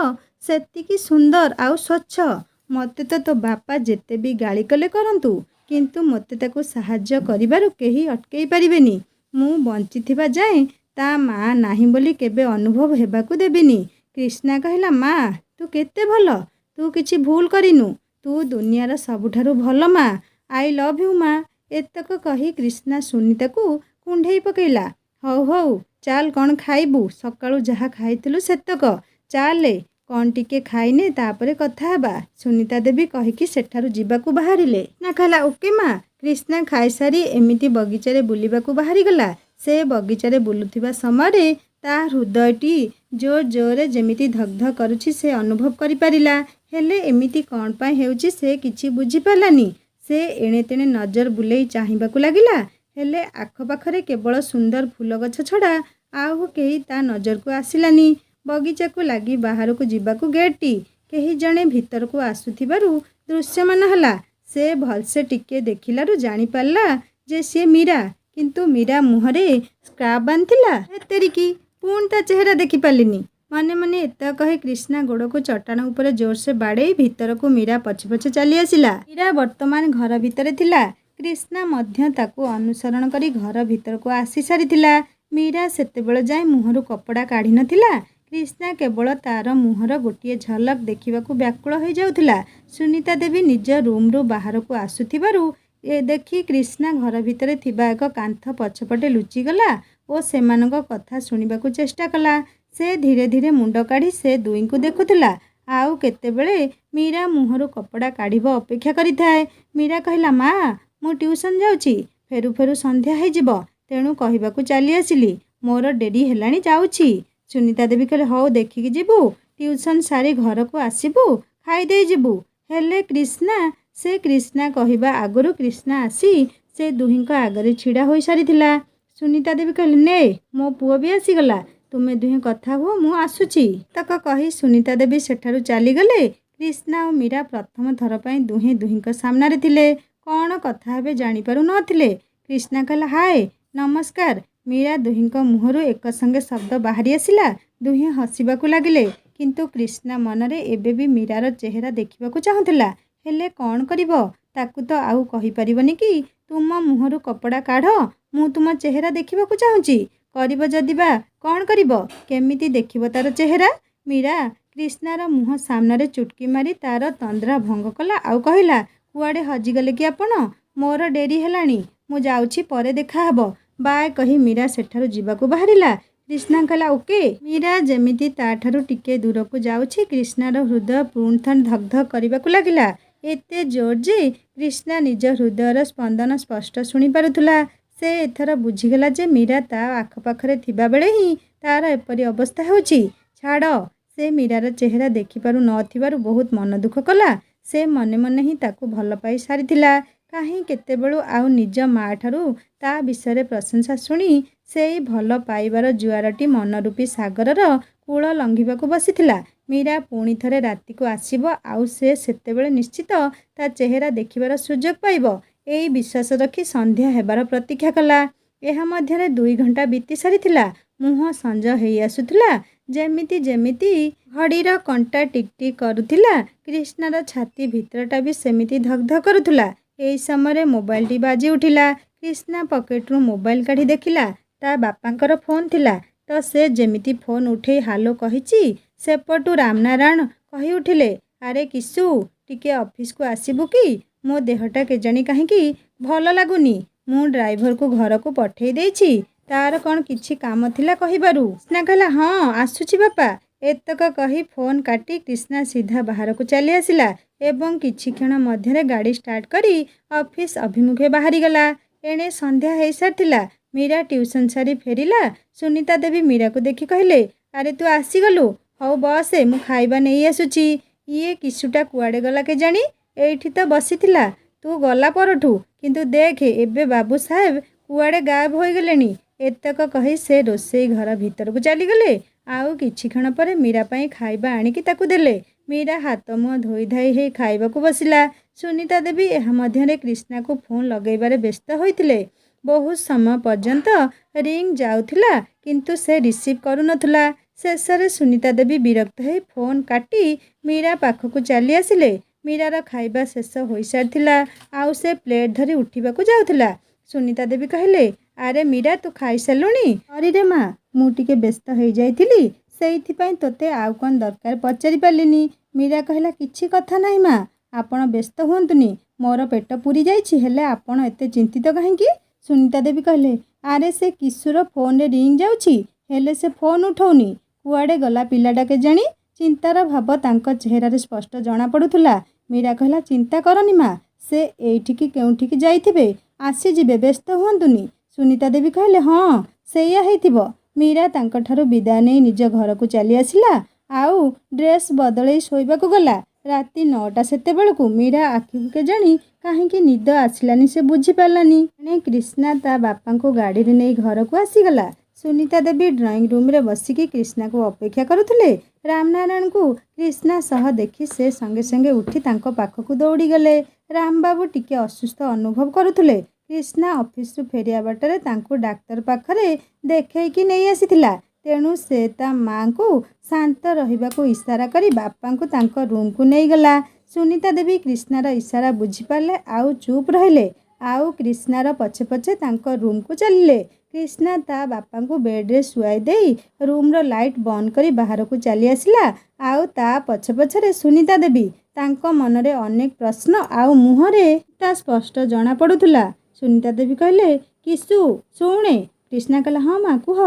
ସେତିକି ସୁନ୍ଦର ଆଉ ସ୍ୱଚ୍ଛ। ମୋତେ ତ ତୋ ବାପା ଯେତେ ବି ଗାଳି କଲେ କରନ୍ତୁ, କିନ୍ତୁ ମୋତେ ତାକୁ ସାହାଯ୍ୟ କରିବାରୁ କେହି ଅଟକେଇ ପାରିବେନି। ମୁଁ ବଞ୍ଚିଥିବା ଯାଏଁ ତା ମା ନାହିଁ ବୋଲି କେବେ ଅନୁଭବ ହେବାକୁ ଦେବିନି। କ୍ରିଷ୍ଣା କହିଲା ମା, ତୁ କେତେ ଭଲ, ତୁ କିଛି ଭୁଲ କରିନୁ। ତୁ ଦୁନିଆର ସବୁଠାରୁ ଭଲ ମା। ଆଇ ଲଭ୍ ୟୁ ମା। ଏତକ କହି କ୍ରିଷ୍ଣା ସୁନିତାକୁ କୁଣ୍ଢେଇ ପକେଇଲା। ହଉ ହଉ, ଚାଲ କ'ଣ ଖାଇବୁ? ସକାଳୁ ଯାହା ଖାଇଥିଲୁ ସେତକ। ଚାଲେ କ'ଣ ଟିକେ ଖାଇନେ, ତାପରେ କଥା ହେବା। ସୁନିତା ଦେବୀ କହିକି ସେଠାରୁ ଯିବାକୁ ବାହାରିଲେ। ନା କହିଲା ଓକେ ମା। କ୍ରିଷ୍ଣା ଖାଇସାରି ଏମିତି ବଗିଚାରେ ବୁଲିବାକୁ ବାହାରିଗଲା। ସେ ବଗିଚାରେ ବୁଲୁଥିବା ସମୟରେ ତା ହୃଦୟଟି ଜୋର ଜୋରରେ ଯେମିତି ଧକ୍ ଧକ୍ କରୁଛି ସେ ଅନୁଭବ କରିପାରିଲା। ହେଲେ ଏମିତି କ'ଣ ପାଇଁ ହେଉଛି ସେ କିଛି ବୁଝିପାରିଲାନି। ସେ ଏଣେ ତେଣେ ନଜର ବୁଲେଇ ଚାହିଁବାକୁ ଲାଗିଲା। ହେଲେ ଆଖପାଖରେ କେବଳ ସୁନ୍ଦର ଫୁଲ ଗଛ ଛଡ଼ା ଆଉ କେହି ତା ନଜରକୁ ଆସିଲାନି। ବଗିଚାକୁ ଲାଗି ବାହାରକୁ ଯିବାକୁ ଗେଟ୍ଟି। କେହି ଜଣେ ଭିତରକୁ ଆସୁଥିବାରୁ ଦୃଶ୍ୟମାନ ହେଲା। ସେ ଭଲସେ ଟିକେ ଦେଖିଲାରୁ ଜାଣିପାରିଲା ଯେ ସିଏ ମୀରା। କିନ୍ତୁ ମୀରା ମୁହଁରେ ସ୍କାର୍ଫ ବାନ୍ଧିଥିଲା। ତେରିକି ପୁଣି ତା ଚେହେରା ଦେଖିପାରିଲିନି। ମନେ ମନେ ଏତକ କହି କ୍ରିଷ୍ଣା ଗୋଡ଼କୁ ଚଟାଣ ଉପରେ ଜୋରସେ ବାଡ଼େଇ ଭିତରକୁ ମୀରା ପଛେ ପଛେ ଚାଲି ଆସିଲା। ମୀରା ବର୍ତ୍ତମାନ ଘର ଭିତରେ ଥିଲା। କ୍ରିଷ୍ଣା ମଧ୍ୟ ତାକୁ ଅନୁସରଣ କରି ଘର ଭିତରକୁ ଆସି ସାରିଥିଲା। ମୀରା ସେତେବେଳେ ଯାଏଁ ମୁହଁରୁ କପଡ଼ା କାଢ଼ି ନଥିଲା। କ୍ରିଷ୍ଣା କେବଳ ତାର ମୁହଁର ଗୋଟିଏ ଝଲକ ଦେଖିବାକୁ ବ୍ୟାକୁଳ ହୋଇଯାଉଥିଲା। ସୁନିତା ଦେବୀ ନିଜ ରୁମ୍ରୁ ବାହାରକୁ ଆସୁଥିବାରୁ ଦେଖି କ୍ରିଷ୍ଣା ଘର ଭିତରେ ଥିବା ଏକ କାନ୍ଥ ପଛପଟେ ଲୁଚିଗଲା ଓ ସେମାନଙ୍କ କଥା ଶୁଣିବାକୁ ଚେଷ୍ଟା କଲା। ସେ ଧୀରେ ଧୀରେ ମୁଣ୍ଡ କାଢ଼ି ସେ ଦୁହିଁଙ୍କୁ ଦେଖୁଥିଲା। ଆଉ କେତେବେଳେ ମୀରା ମୁହଁରୁ କପଡ଼ା କାଢ଼ିବ ଅପେକ୍ଷା କରିଥାଏ। ମୀରା କହିଲା ମା, ମୁଁ ଟ୍ୟୁସନ୍ ଯାଉଛି। ଫେରୁ ଫେରୁ ସନ୍ଧ୍ୟା ହେଇଯିବ, ତେଣୁ କହିବାକୁ ଚାଲି ଆସିଲି। ମୋର ଡେରି ହେଲାଣି, ଯାଉଛି। ସୁନିତା ଦେବୀ କହିଲେ ହଉ, ଦେଖିକି ଯିବୁ। ଟ୍ୟୁସନ୍ ସାରି ଘରକୁ ଆସିବୁ, ଖାଇଦେଇ ଯିବୁ। ହେଲେ କ୍ରିଷ୍ଣା, ସେ କ୍ରିଷ୍ଣା କହିବା ଆଗରୁ କ୍ରିଷ୍ଣା ଆସି ସେ ଦୁହିଁଙ୍କ ଆଗରେ ଛିଡ଼ା ହୋଇସାରିଥିଲା। ସୁନିତା ଦେବୀ କହିଲେ, ନେ ମୋ ପୁଅ ବି ଆସିଗଲା, ତୁମେ ଦୁହେଁ କଥା ହୁଅ, ମୁଁ ଆସୁଛି। ତକ କହି ସୁନିତା ଦେବୀ ସେଠାରୁ ଚାଲିଗଲେ। କ୍ରିଷ୍ଣା ଓ ମୀରା ପ୍ରଥମ ଥର ପାଇଁ ଦୁହେଁ ଦୁହିଁଙ୍କ ସାମ୍ନାରେ ଥିଲେ। କ'ଣ କଥା ହେବେ ଜାଣିପାରୁ ନଥିଲେ। କ୍ରିଷ୍ଣା କହିଲା, ହାଏ, ନମସ୍କାର। ମୀରା ଦୁହିଁଙ୍କ ମୁହଁରୁ ଏକ ସଙ୍ଗେ ଶବ୍ଦ ବାହାରି ଆସିଲା। ଦୁହେଁ ହସିବାକୁ ଲାଗିଲେ। କିନ୍ତୁ କ୍ରିଷ୍ଣା ମନରେ ଏବେ ବି ମୀରାର ଚେହେରା ଦେଖିବାକୁ ଚାହୁଁଥିଲା। ହେଲେ କ'ଣ କରିବ? ତାକୁ ତ ଆଉ କହିପାରିବନି କି ତୁମ ମୁହଁରୁ କପଡ଼ା କାଢ଼, ମୁଁ ତୁମ ଚେହେରା ଦେଖିବାକୁ ଚାହୁଁଛି। କରିବ ଯଦି ବା କ'ଣ କରିବ? କେମିତି ଦେଖିବ ତାର ଚେହେରା? ମୀରା କ୍ରିଷ୍ଣାର ମୁହଁ ସାମ୍ନାରେ ଚୁଟକି ମାରି ତାର ତନ୍ଦ୍ରା ଭଙ୍ଗ କଲା ଆଉ କହିଲା, କୁଆଡ଼େ ହଜିଗଲେ କି ଆପଣ? ମୋର ଡେରି ହେଲାଣି, ମୁଁ ଯାଉଛି, ପରେ ଦେଖାହେବ। ବାଏ କହି ମୀରା ସେଠାରୁ ଯିବାକୁ ବାହାରିଲା। କ୍ରିଷ୍ଣା କହିଲା, ଓକେ। ମୀରା ଯେମିତି ତାଠାରୁ ଟିକେ ଦୂରକୁ ଯାଉଛି, କ୍ରିଷ୍ଣାର ହୃଦୟ ପୁଣି ଥରେ ଧକ୍ ଧକ୍ କରିବାକୁ ଲାଗିଲା। ଏତେ ଜୋର ଯେ କ୍ରିଷ୍ଣା ନିଜ ହୃଦୟର ସ୍ପନ୍ଦନ ସ୍ପଷ୍ଟ ଶୁଣିପାରୁଥିଲା। ସେ ଏଥର ବୁଝିଗଲା ଯେ ମୀରା ତା ଆଖପାଖରେ ଥିବାବେଳେ ହିଁ ତାର ଏପରି ଅବସ୍ଥା ହେଉଛି। ଛାଡ଼, ସେ ମୀରାର ଚେହେରା ଦେଖିପାରୁ ନଥିବାରୁ ବହୁତ ମନ ଦୁଃଖ କଲା। ସେ ମନେ ମନେ ହିଁ ତାକୁ ଭଲ ପାଇ ସାରିଥିଲା। କାହିଁ କେତେବେଳୁ ଆଉ ନିଜ ମା'ଠାରୁ ତା ବିଷୟରେ ପ୍ରଶଂସା ଶୁଣି ସେଇ ଭଲ ପାଇବାର ଜୁଆରଟି ମନରୂପୀ ସାଗରର କୂଳ ଲଙ୍ଘିବାକୁ ବସିଥିଲା। ମୀରା ପୁଣି ଥରେ ରାତିକୁ ଆସିବ, ଆଉ ସେ ସେତେବେଳେ ନିଶ୍ଚିତ ତା ଚେହେରା ଦେଖିବାର ସୁଯୋଗ ପାଇବ। ଏଇ ବିଶ୍ୱାସ ରଖି ସନ୍ଧ୍ୟା ହେବାର ପ୍ରତୀକ୍ଷା କଲା। ଏହା ମଧ୍ୟରେ 2 ଘଣ୍ଟା ବିତି ସାରିଥିଲା। ମୁହଁ ସଞ୍ଜ ହେଇ ଆସୁଥିଲା। ଯେମିତି ଯେମିତି ଘଡ଼ିର କଣ୍ଟା ଟିକ୍ ଟିକ୍ କରୁଥିଲା, କ୍ରିଷ୍ଣାର ଛାତି ଭିତରଟା ବି ସେମିତି ଧକ୍ ଧକ୍ କରୁଥିଲା। ଏହି ସମୟରେ ମୋବାଇଲଟି ବାଜି ଉଠିଲା। କ୍ରିଷ୍ଣା ପକେଟରୁ ମୋବାଇଲ କାଢ଼ି ଦେଖିଲା ତା ବାପାଙ୍କର ଫୋନ୍ ଥିଲା। ତ ସେ ଯେମିତି ଫୋନ୍ ଉଠେଇ ହାଲୋ କହିଛି, ସେପଟୁ ରାମନାରାୟଣ କହି ଉଠିଲେ, ଆରେ କିଶୁ, ଟିକେ ଅଫିସକୁ ଆସିବୁ କି? ମୋ ଦେହଟା କେଜାଣି କାହିଁକି ଭଲ ଲାଗୁନି। ମୁଁ ଡ୍ରାଇଭରକୁ ଘରକୁ ପଠେଇ ଦେଇଛି, ତାର କ'ଣ କିଛି କାମ ଥିଲା କହିବାରୁ। କ୍ରିଷ୍ଣା କହିଲା, ହଁ ଆସୁଛି ବାପା। ଏତକ କହି ଫୋନ୍ କାଟି କ୍ରିଷ୍ଣା ସିଧା ବାହାରକୁ ଚାଲି ଆସିଲା ଏବଂ କିଛି କ୍ଷଣ ମଧ୍ୟରେ ଗାଡ଼ି ଷ୍ଟାର୍ଟ କରି ଅଫିସ ଅଭିମୁଖେ ବାହାରିଗଲା। ଏଣେ ସନ୍ଧ୍ୟା ହେଇସାରିଥିଲା। ମୀରା ଟ୍ୟୁସନ୍ ସାରି ଫେରିଲା। ସୁନିତା ଦେବୀ ମୀରାକୁ ଦେଖି କହିଲେ, ଆରେ ତୁ ଆସିଗଲୁ, ହଉ ବସେ, ମୁଁ ଖାଇବା ନେଇ ଆସୁଛି। ଇଏ କିଶୁଟା କୁଆଡ଼େ ଗଲା କେଜାଣି? ଏଇଠି ତ ବସିଥିଲା ତୁ ଗଲା ପରଠୁ, କିନ୍ତୁ ଦେଖେ ଏବେ ବାବୁ ସାହେବ କୁଆଡ଼େ ଗାୟବ ହୋଇଗଲେଣି। ଏତକ କହି ସେ ରୋଷେଇ ଘର ଭିତରକୁ ଚାଲିଗଲେ। ଆଉ କିଛି କ୍ଷଣ ପରେ ମୀରା ପାଇଁ ଖାଇବା ଆଣିକି ତାକୁ ଦେଲେ। ମୀରା ହାତ ମୁହଁ ଧୋଇ ଧାଇ ହେଇ ଖାଇବାକୁ ବସିଲା। ସୁନିତା ଦେବୀ ଏହା ମଧ୍ୟରେ କ୍ରିଷ୍ଣାକୁ ଫୋନ୍ ଲଗାଇବାରେ ବ୍ୟସ୍ତ ହୋଇଥିଲେ। ବହୁତ ସମୟ ପର୍ଯ୍ୟନ୍ତ ରିଙ୍ଗ ଯାଉଥିଲା, କିନ୍ତୁ ସେ ରିସିଭ୍ କରୁନଥିଲା। ଶେଷରେ ସୁନିତା ଦେବୀ ବିରକ୍ତ ହେଇ ଫୋନ୍ କାଟି ମୀରା ପାଖକୁ ଚାଲି ଆସିଲେ। ମୀରାର ଖାଇବା ଶେଷ ହୋଇସାରିଥିଲା, ଆଉ ସେ ପ୍ଲେଟ୍ ଧରି ଉଠିବାକୁ ଯାଉଥିଲା। ସୁନିତା ଦେବୀ କହିଲେ, ଆରେ ମୀରା, ତୁ ଖାଇସାରିଲୁଣି? ସରିରେ ମା, ମୁଁ ଟିକେ ବ୍ୟସ୍ତ ହେଇଯାଇଥିଲି, ସେଇଥିପାଇଁ ତୋତେ ଆଉ କ'ଣ ଦରକାର ପଚାରି ପାରିଲିନି। ମୀରା କହିଲା, କିଛି କଥା ନାହିଁ ମା, ଆପଣ ବ୍ୟସ୍ତ ହୁଅନ୍ତୁନି, ମୋର ପେଟ ପୁରି ଯାଇଛି। ହେଲେ ଆପଣ ଏତେ ଚିନ୍ତିତ କାହିଁକି? ସୁନିତା ଦେବୀ କହିଲେ, ଆରେ ସେ କିଶୁର ଫୋନ୍ରେ ରିଙ୍ଗ ଯାଉଛି, ହେଲେ ସେ ଫୋନ୍ ଉଠଉନି। କୁଆଡ଼େ ଗଲା ପିଲାଟା କେଜାଣି? ଚିନ୍ତାର ଭାବ ତାଙ୍କ ଚେହେରାରେ ସ୍ପଷ୍ଟ ଜଣାପଡ଼ୁଥିଲା। ମୀରା କହିଲା, ଚିନ୍ତା କରନି ମା, ସେ ଏଇଠିକି କେଉଁଠିକି ଯାଇଥିବେ, ଆସିଯିବେ, ବ୍ୟସ୍ତ ହୁଅନ୍ତୁନି। ସୁନିତା ଦେବୀ କହିଲେ, ହଁ ସେଇଆ ହେଇଥିବ। ମୀରା ତାଙ୍କଠାରୁ ବିଦାୟ ନେଇ ନିଜ ଘରକୁ ଚାଲି ଆସିଲା, ଆଉ ଡ୍ରେସ୍ ବଦଳେଇ ଶୋଇବାକୁ ଗଲା। ରାତି 9ଟା ସେତେବେଳକୁ। ମୀରା ଆଖିକୁ କେଜାଣି କାହିଁକି ନିଦ ଆସିଲାନି, ସେ ବୁଝିପାରିଲାନି। ଏଣେ କ୍ରିଷ୍ଣା ତା ବାପାଙ୍କୁ ଗାଡ଼ିରେ ନେଇ ଘରକୁ ଆସିଗଲା। ସୁନିତା ଦେବୀ ଡ୍ରଇଂ ରୁମ୍ରେ ବସିକି କ୍ରିଷ୍ଣାକୁ ଅପେକ୍ଷା କରୁଥିଲେ। ରାମନାରାୟଣଙ୍କୁ କ୍ରିଷ୍ଣା ସହ ଦେଖି ସେ ସଙ୍ଗେ ସଙ୍ଗେ ଉଠି ତାଙ୍କ ପାଖକୁ ଦୌଡ଼ିଗଲେ। ରାମବାବୁ ଟିକେ ଅସୁସ୍ଥ ଅନୁଭବ କରୁଥିଲେ। କ୍ରିଷ୍ଣା ଅଫିସରୁ ଫେରିବା ବାଟରେ ତାଙ୍କୁ ଡାକ୍ତର ପାଖରେ ଦେଖେଇକି ନେଇ ଆସିଥିଲା। ତେଣୁ ସେ ତା ମା'ଙ୍କୁ ଶାନ୍ତ ରହିବାକୁ ଇସାରା କରି ବାପାଙ୍କୁ ତାଙ୍କ ରୁମ୍କୁ ନେଇଗଲା। ସୁନିତା ଦେବୀ କ୍ରିଷ୍ଣାର ଇସାରା ବୁଝିପାରିଲେ, ଆଉ ଚୁପ୍ ରହିଲେ, ଆଉ କ୍ରିଷ୍ଣାର ପଛେ ପଛେ ତାଙ୍କ ରୁମ୍କୁ ଚାଲିଲେ। କ୍ରିଷ୍ଣା ତା ବାପାଙ୍କୁ ବେଡ଼୍ରେ ଶୁଆଇ ଦେଇ ରୁମ୍ର ଲାଇଟ୍ ବନ୍ଦ କରି ବାହାରକୁ ଚାଲି ଆସିଲା, ଆଉ ତା ପଛେ ପଛରେ ସୁନିତା ଦେବୀ। ତାଙ୍କ ମନରେ ଅନେକ ପ୍ରଶ୍ନ, ଆଉ ମୁହଁରେ ତା ସ୍ପଷ୍ଟ ଜଣାପଡ଼ୁଥିଲା। ସୁନିତା ଦେବୀ କହିଲେ, କିଶୁ ଶୁଣେ। କ୍ରିଷ୍ଣା କହିଲା, ହଁ ମା କୁହ।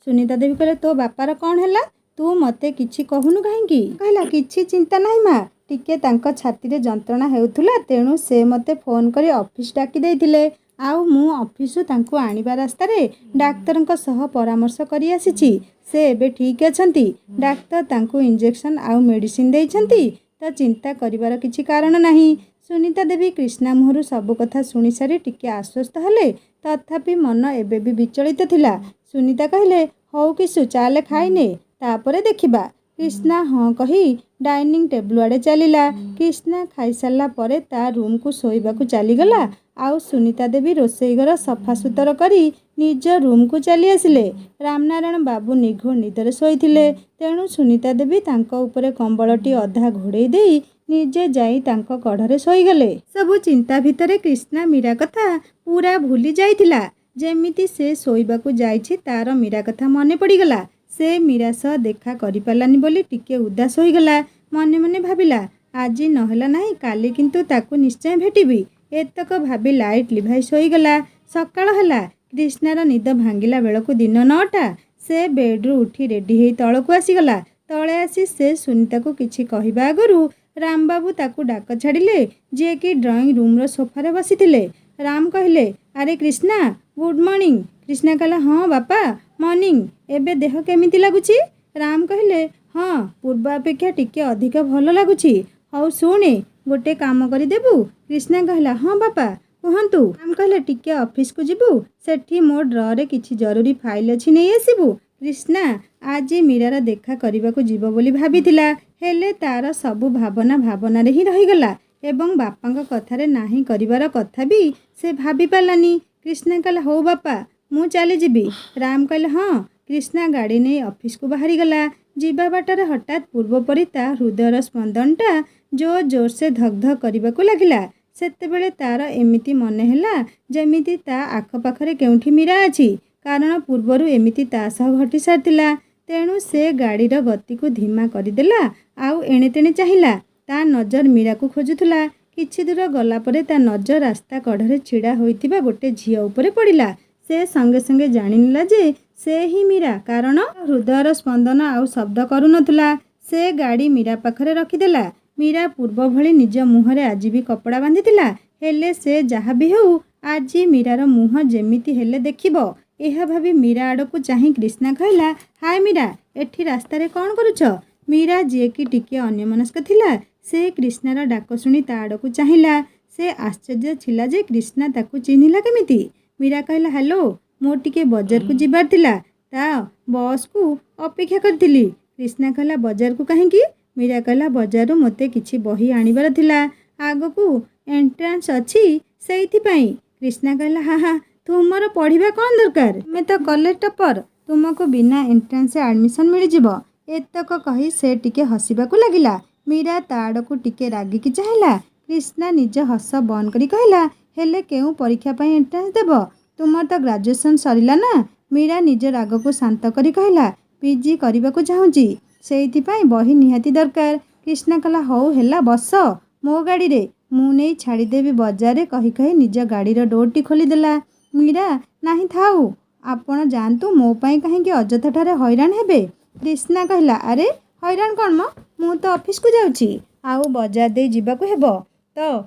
ସୁନିତା ଦେବୀ କହିଲେ, ତୋ ବାପାର କ'ଣ ହେଲା? ତୁ ମୋତେ କିଛି କହୁନୁ କାହିଁକି? କହିଲା, କିଛି ଚିନ୍ତା ନାହିଁ ମା, ଟିକେ ତାଙ୍କ ଛାତିରେ ଯନ୍ତ୍ରଣା ହେଉଥିଲା, ତେଣୁ ସେ ମୋତେ ଫୋନ୍ କରି ଅଫିସ ଡାକି ଦେଇଥିଲେ। ଆଉ ମୁଁ ଅଫିସରୁ ତାଙ୍କୁ ଆଣିବା ରାସ୍ତାରେ ଡାକ୍ତରଙ୍କ ସହ ପରାମର୍ଶ କରି ଆସିଛି। ସେ ଏବେ ଠିକ୍ ଅଛନ୍ତି। ଡାକ୍ତର ତାଙ୍କୁ ଇଞ୍ଜେକ୍ସନ୍ ଆଉ ମେଡ଼ିସିନ ଦେଇଛନ୍ତି, ତ ଚିନ୍ତା କରିବାର କିଛି କାରଣ ନାହିଁ। ସୁନିତା ଦେବୀ କ୍ରିଷ୍ଣା ମୁହଁରୁ ସବୁ କଥା ଶୁଣିସାରି ଟିକେ ଆଶ୍ୱସ୍ତ ହେଲେ। ତଥାପି ମନ ଏବେ ବି ବିଚଳିତ ଥିଲା। ସୁନିତା କହିଲେ, ହଉ କିଶୁ, ଚାଲେ ଖାଇନେ, ତାପରେ ଦେଖିବା। କ୍ରିଷ୍ଣା ହଁ କହି ଡାଇନିଂ ଟେବୁଲ ଆଡ଼େ ଚାଲିଲା। କ୍ରିଷ୍ଣା ଖାଇସାରିଲା ପରେ ତା ରୁମ୍କୁ ଶୋଇବାକୁ ଚାଲିଗଲା। ଆଉ ସୁନିତା ଦେବୀ ରୋଷେଇ ଘର ସଫାସୁତର କରି ନିଜ ରୁମ୍କୁ ଚାଲି ଆସିଲେ। ରାମନାରାୟଣ ବାବୁ ନିଘୋଡ଼ ନିଦରେ ଶୋଇଥିଲେ। ତେଣୁ ସୁନିତା ଦେବୀ ତାଙ୍କ ଉପରେ କମ୍ବଳଟି ଅଧା ଘୋଡ଼େଇ ଦେଇ ନିଜେ ଯାଇ ତାଙ୍କ କଢ଼ରେ ଶୋଇଗଲେ। ସବୁ ଚିନ୍ତା ଭିତରେ କ୍ରିଷ୍ଣା ମୀରା କଥା ପୁରା ଭୁଲି ଯାଇଥିଲା। ଯେମିତି ସେ ଶୋଇବାକୁ ଯାଇଛି ତାର ମୀରା କଥା ମନେ ପଡ଼ିଗଲା। ସେ ମୀରା ସହ ଦେଖା କରିପାରିଲାନି ବୋଲି ଟିକେ ଉଦାସ ହୋଇଗଲା। ମନେ ମନେ ଭାବିଲା, ଆଜି ନହେଲା ନାହିଁ, କାଲି କିନ୍ତୁ ତାକୁ ନିଶ୍ଚୟ ଭେଟିବି। ଏତକ ଭାବି ଲାଇଟ୍ ଲିଭାଇ ଶୋଇଗଲା। ସକାଳ ହେଲା। କ୍ରିଷ୍ଣାର ନିଦ ଭାଙ୍ଗିଲା ବେଳକୁ ଦିନ 9ଟା। ସେ ବେଡ୍ରୁ ଉଠି ରେଡି ହେଇ ତଳକୁ ଆସିଗଲା। ତଳେ ଆସି ସେ ସୁନିତାକୁ କିଛି କହିବା ଆଗରୁ ରାମବାବୁ ତାକୁ ଡାକ ଛାଡ଼ିଲେ, ଯିଏକି ଡ୍ରଇଂ ରୁମ୍ର ସୋଫାରେ ବସିଥିଲେ। ରାମ କହିଲେ, ଆରେ କ୍ରିଷ୍ଣା, ଗୁଡ୍ ମର୍ଣ୍ଣିଂ। କ୍ରିଷ୍ଣା କହିଲା, ହଁ ବାପା, ମର୍ଣ୍ଣିଂ। ଏବେ ଦେହ କେମିତି ଲାଗୁଛି? ରାମ କହିଲେ, ହଁ, ପୂର୍ବ ଅପେକ୍ଷା ଟିକେ ଅଧିକ ଭଲ ଲାଗୁଛି। ହଉ ଶୁଣେ, ଗୋଟେ କାମ କରିଦେବୁ? କ୍ରିଷ୍ଣା କହିଲା, ହଁ ବାପା, କୁହନ୍ତୁ। ରାମ କହିଲେ, ଟିକେ ଅଫିସକୁ ଯିବୁ, ସେଠି ମୋ ଡ୍ରରେ କିଛି ଜରୁରୀ ଫାଇଲ ଅଛି, ନେଇ ଆସିବୁ। କ୍ରିଷ୍ଣା ଆଜି ମୀରାର ଦେଖା କରିବାକୁ ଯିବ ବୋଲି ଭାବିଥିଲା, ହେଲେ ତାର ସବୁ ଭାବନା ଭାବନାରେ ହିଁ ରହିଗଲା ଏବଂ ବାପାଙ୍କ କଥାରେ ନାହିଁ କରିବାର କଥା ବି ସେ ଭାବି ପାରିଲାନି। କ୍ରିଷ୍ଣା କହିଲା, ହଉ ବାପା, ମୁଁ ଚାଲିଯିବି। ରାମ କହିଲେ, ହଁ। କ୍ରିଷ୍ଣା ଗାଡ଼ି ନେଇ ଅଫିସକୁ ବାହାରିଗଲା। ଯିବା ବାଟରେ ହଠାତ୍ ପୂର୍ବପରି ତା ହୃଦୟର ସ୍ପନ୍ଦନଟା ଜୋରସେ ଧକ୍ ଧକ୍ କରିବାକୁ ଲାଗିଲା। ସେତେବେଳେ ତାର ଏମିତି ମନେ ହେଲା ଯେମିତି ତା ଆଖପାଖରେ କେଉଁଠି ମୀରା ଅଛି, କାରଣ ପୂର୍ବରୁ ଏମିତି ତା ସହ ଘଟି ସାରିଥିଲା। ତେଣୁ ସେ ଗାଡ଼ିର ଗତିକୁ ଧିମା କରିଦେଲା ଆଉ ଏଣେତେଣେ ଚାହିଁଲା। ତା ନଜର ମୀରାକୁ ଖୋଜୁଥିଲା। କିଛି ଦୂର ଗଲା ପରେ ତା ନଜର ରାସ୍ତା କଡ଼ରେ ଛିଡ଼ା ହୋଇଥିବା ଗୋଟେ ଝିଅ ଉପରେ ପଡ଼ିଲା। ସେ ସଙ୍ଗେ ସଙ୍ଗେ ଜାଣିନେଲା ଯେ ସେ ହିଁ ମୀରା, କାରଣ ହୃଦୟର ସ୍ପନ୍ଦନ ଆଉ ଶବ୍ଦ କରୁନଥିଲା। ସେ ଗାଡ଼ି ମୀରା ପାଖରେ ରଖିଦେଲା। ମୀରା ପୂର୍ବ ଭଳି ନିଜ ମୁହଁରେ ଆଜି ବି କପଡ଼ା ବାନ୍ଧିଥିଲା, ହେଲେ ସେ ଯାହା ବି ହେଉ ଆଜି ମୀରାର ମୁହଁ ଯେମିତି ହେଲେ ଦେଖିବ, ଏହା ଭାବି ମୀରା ଆଡ଼କୁ ଚାହିଁ କ୍ରିଷ୍ଣା କହିଲା, ହାଏ ମୀରା, ଏଠି ରାସ୍ତାରେ କ'ଣ କରୁଛ? ମୀରା, ଯିଏକି ଟିକିଏ ଅନ୍ୟମନସ୍କ ଥିଲା, ସେ କ୍ରିଷ୍ଣାର ଡାକ ଶୁଣି ତା ଆଡ଼କୁ ଚାହିଁଲା। ସେ ଆଶ୍ଚର୍ଯ୍ୟ ଥିଲା ଯେ କ୍ରିଷ୍ଣା ତାକୁ ଚିହ୍ନିଲା କେମିତି। ମୀରା କହିଲା, ହ୍ୟାଲୋ, ମୋର ଟିକେ ବଜାରକୁ ଯିବାର ଥିଲା, ତା ବସ୍କୁ ଅପେକ୍ଷା କରିଥିଲି। କ୍ରିଷ୍ଣା କହିଲା, ବଜାରକୁ କାହିଁକି? ମୀରା କହିଲା, ବଜାରରୁ ମୋତେ କିଛି ବହି ଆଣିବାର ଥିଲା, ଆଗକୁ ଏଣ୍ଟ୍ରାନ୍ସ ଅଛି, ସେଇଥିପାଇଁ। କ୍ରିଷ୍ଣା କହିଲା, ହାଁ, ତୁମର ପଢ଼ିବା କ'ଣ ଦରକାର? ତୁମେ ତ କଲେଜ ଟପର, ତୁମକୁ ବିନା ଏଣ୍ଟ୍ରାନ୍ସରେ ଆଡ଼ମିସନ୍ ମିଳିଯିବ। ଏତକ କହି ସେ ଟିକେ ହସିବାକୁ ଲାଗିଲା। ମୀରା ତା ଆଡ଼କୁ ଟିକେ ରାଗିକି ଚାହିଁଲା। କ୍ରିଷ୍ଣା ନିଜ ହସ ବନ୍ଦ କରି କହିଲା, ହେଲେ କେଉଁ ପରୀକ୍ଷା ପାଇଁ ଏଣ୍ଟ୍ରାନ୍ସ ଦେବ? ତୁମର ତ ଗ୍ରାଜୁଏସନ୍ ସରିଲା ନା। ମୀରା ନିଜ ରାଗକୁ ଶାନ୍ତ କରି କହିଲା, ପିଜି କରିବାକୁ ଚାହୁଁଛି, ସେଇଥିପାଇଁ ବହି ନିହାତି ଦରକାର। କ୍ରିଷ୍ଣା କହିଲା, ହଉ ହେଲା, ବସ ମୋ ଗାଡ଼ିରେ, ମୁଁ ନେଇ ଛାଡ଼ିଦେବି ବଜାରରେ, କହି କହି ନିଜ ଗାଡ଼ିର ଡୋରଟି ଖୋଲିଦେଲା। ମୀରା, ନାହିଁ ଥାଉ, ଆପଣ ଯାଆନ୍ତୁ, ମୋ ପାଇଁ କାହିଁକି ଅଯଥାଠାରେ ହଇରାଣ ହେବେ? କ୍ରିଷ୍ଣା କହିଲା, ଆରେ ହଇରାଣ କ'ଣ ମ, ମୁଁ ତ ଅଫିସକୁ ଯାଉଛି, ଆଉ ବଜାର ଦେଇ ଯିବାକୁ ହେବ, ତ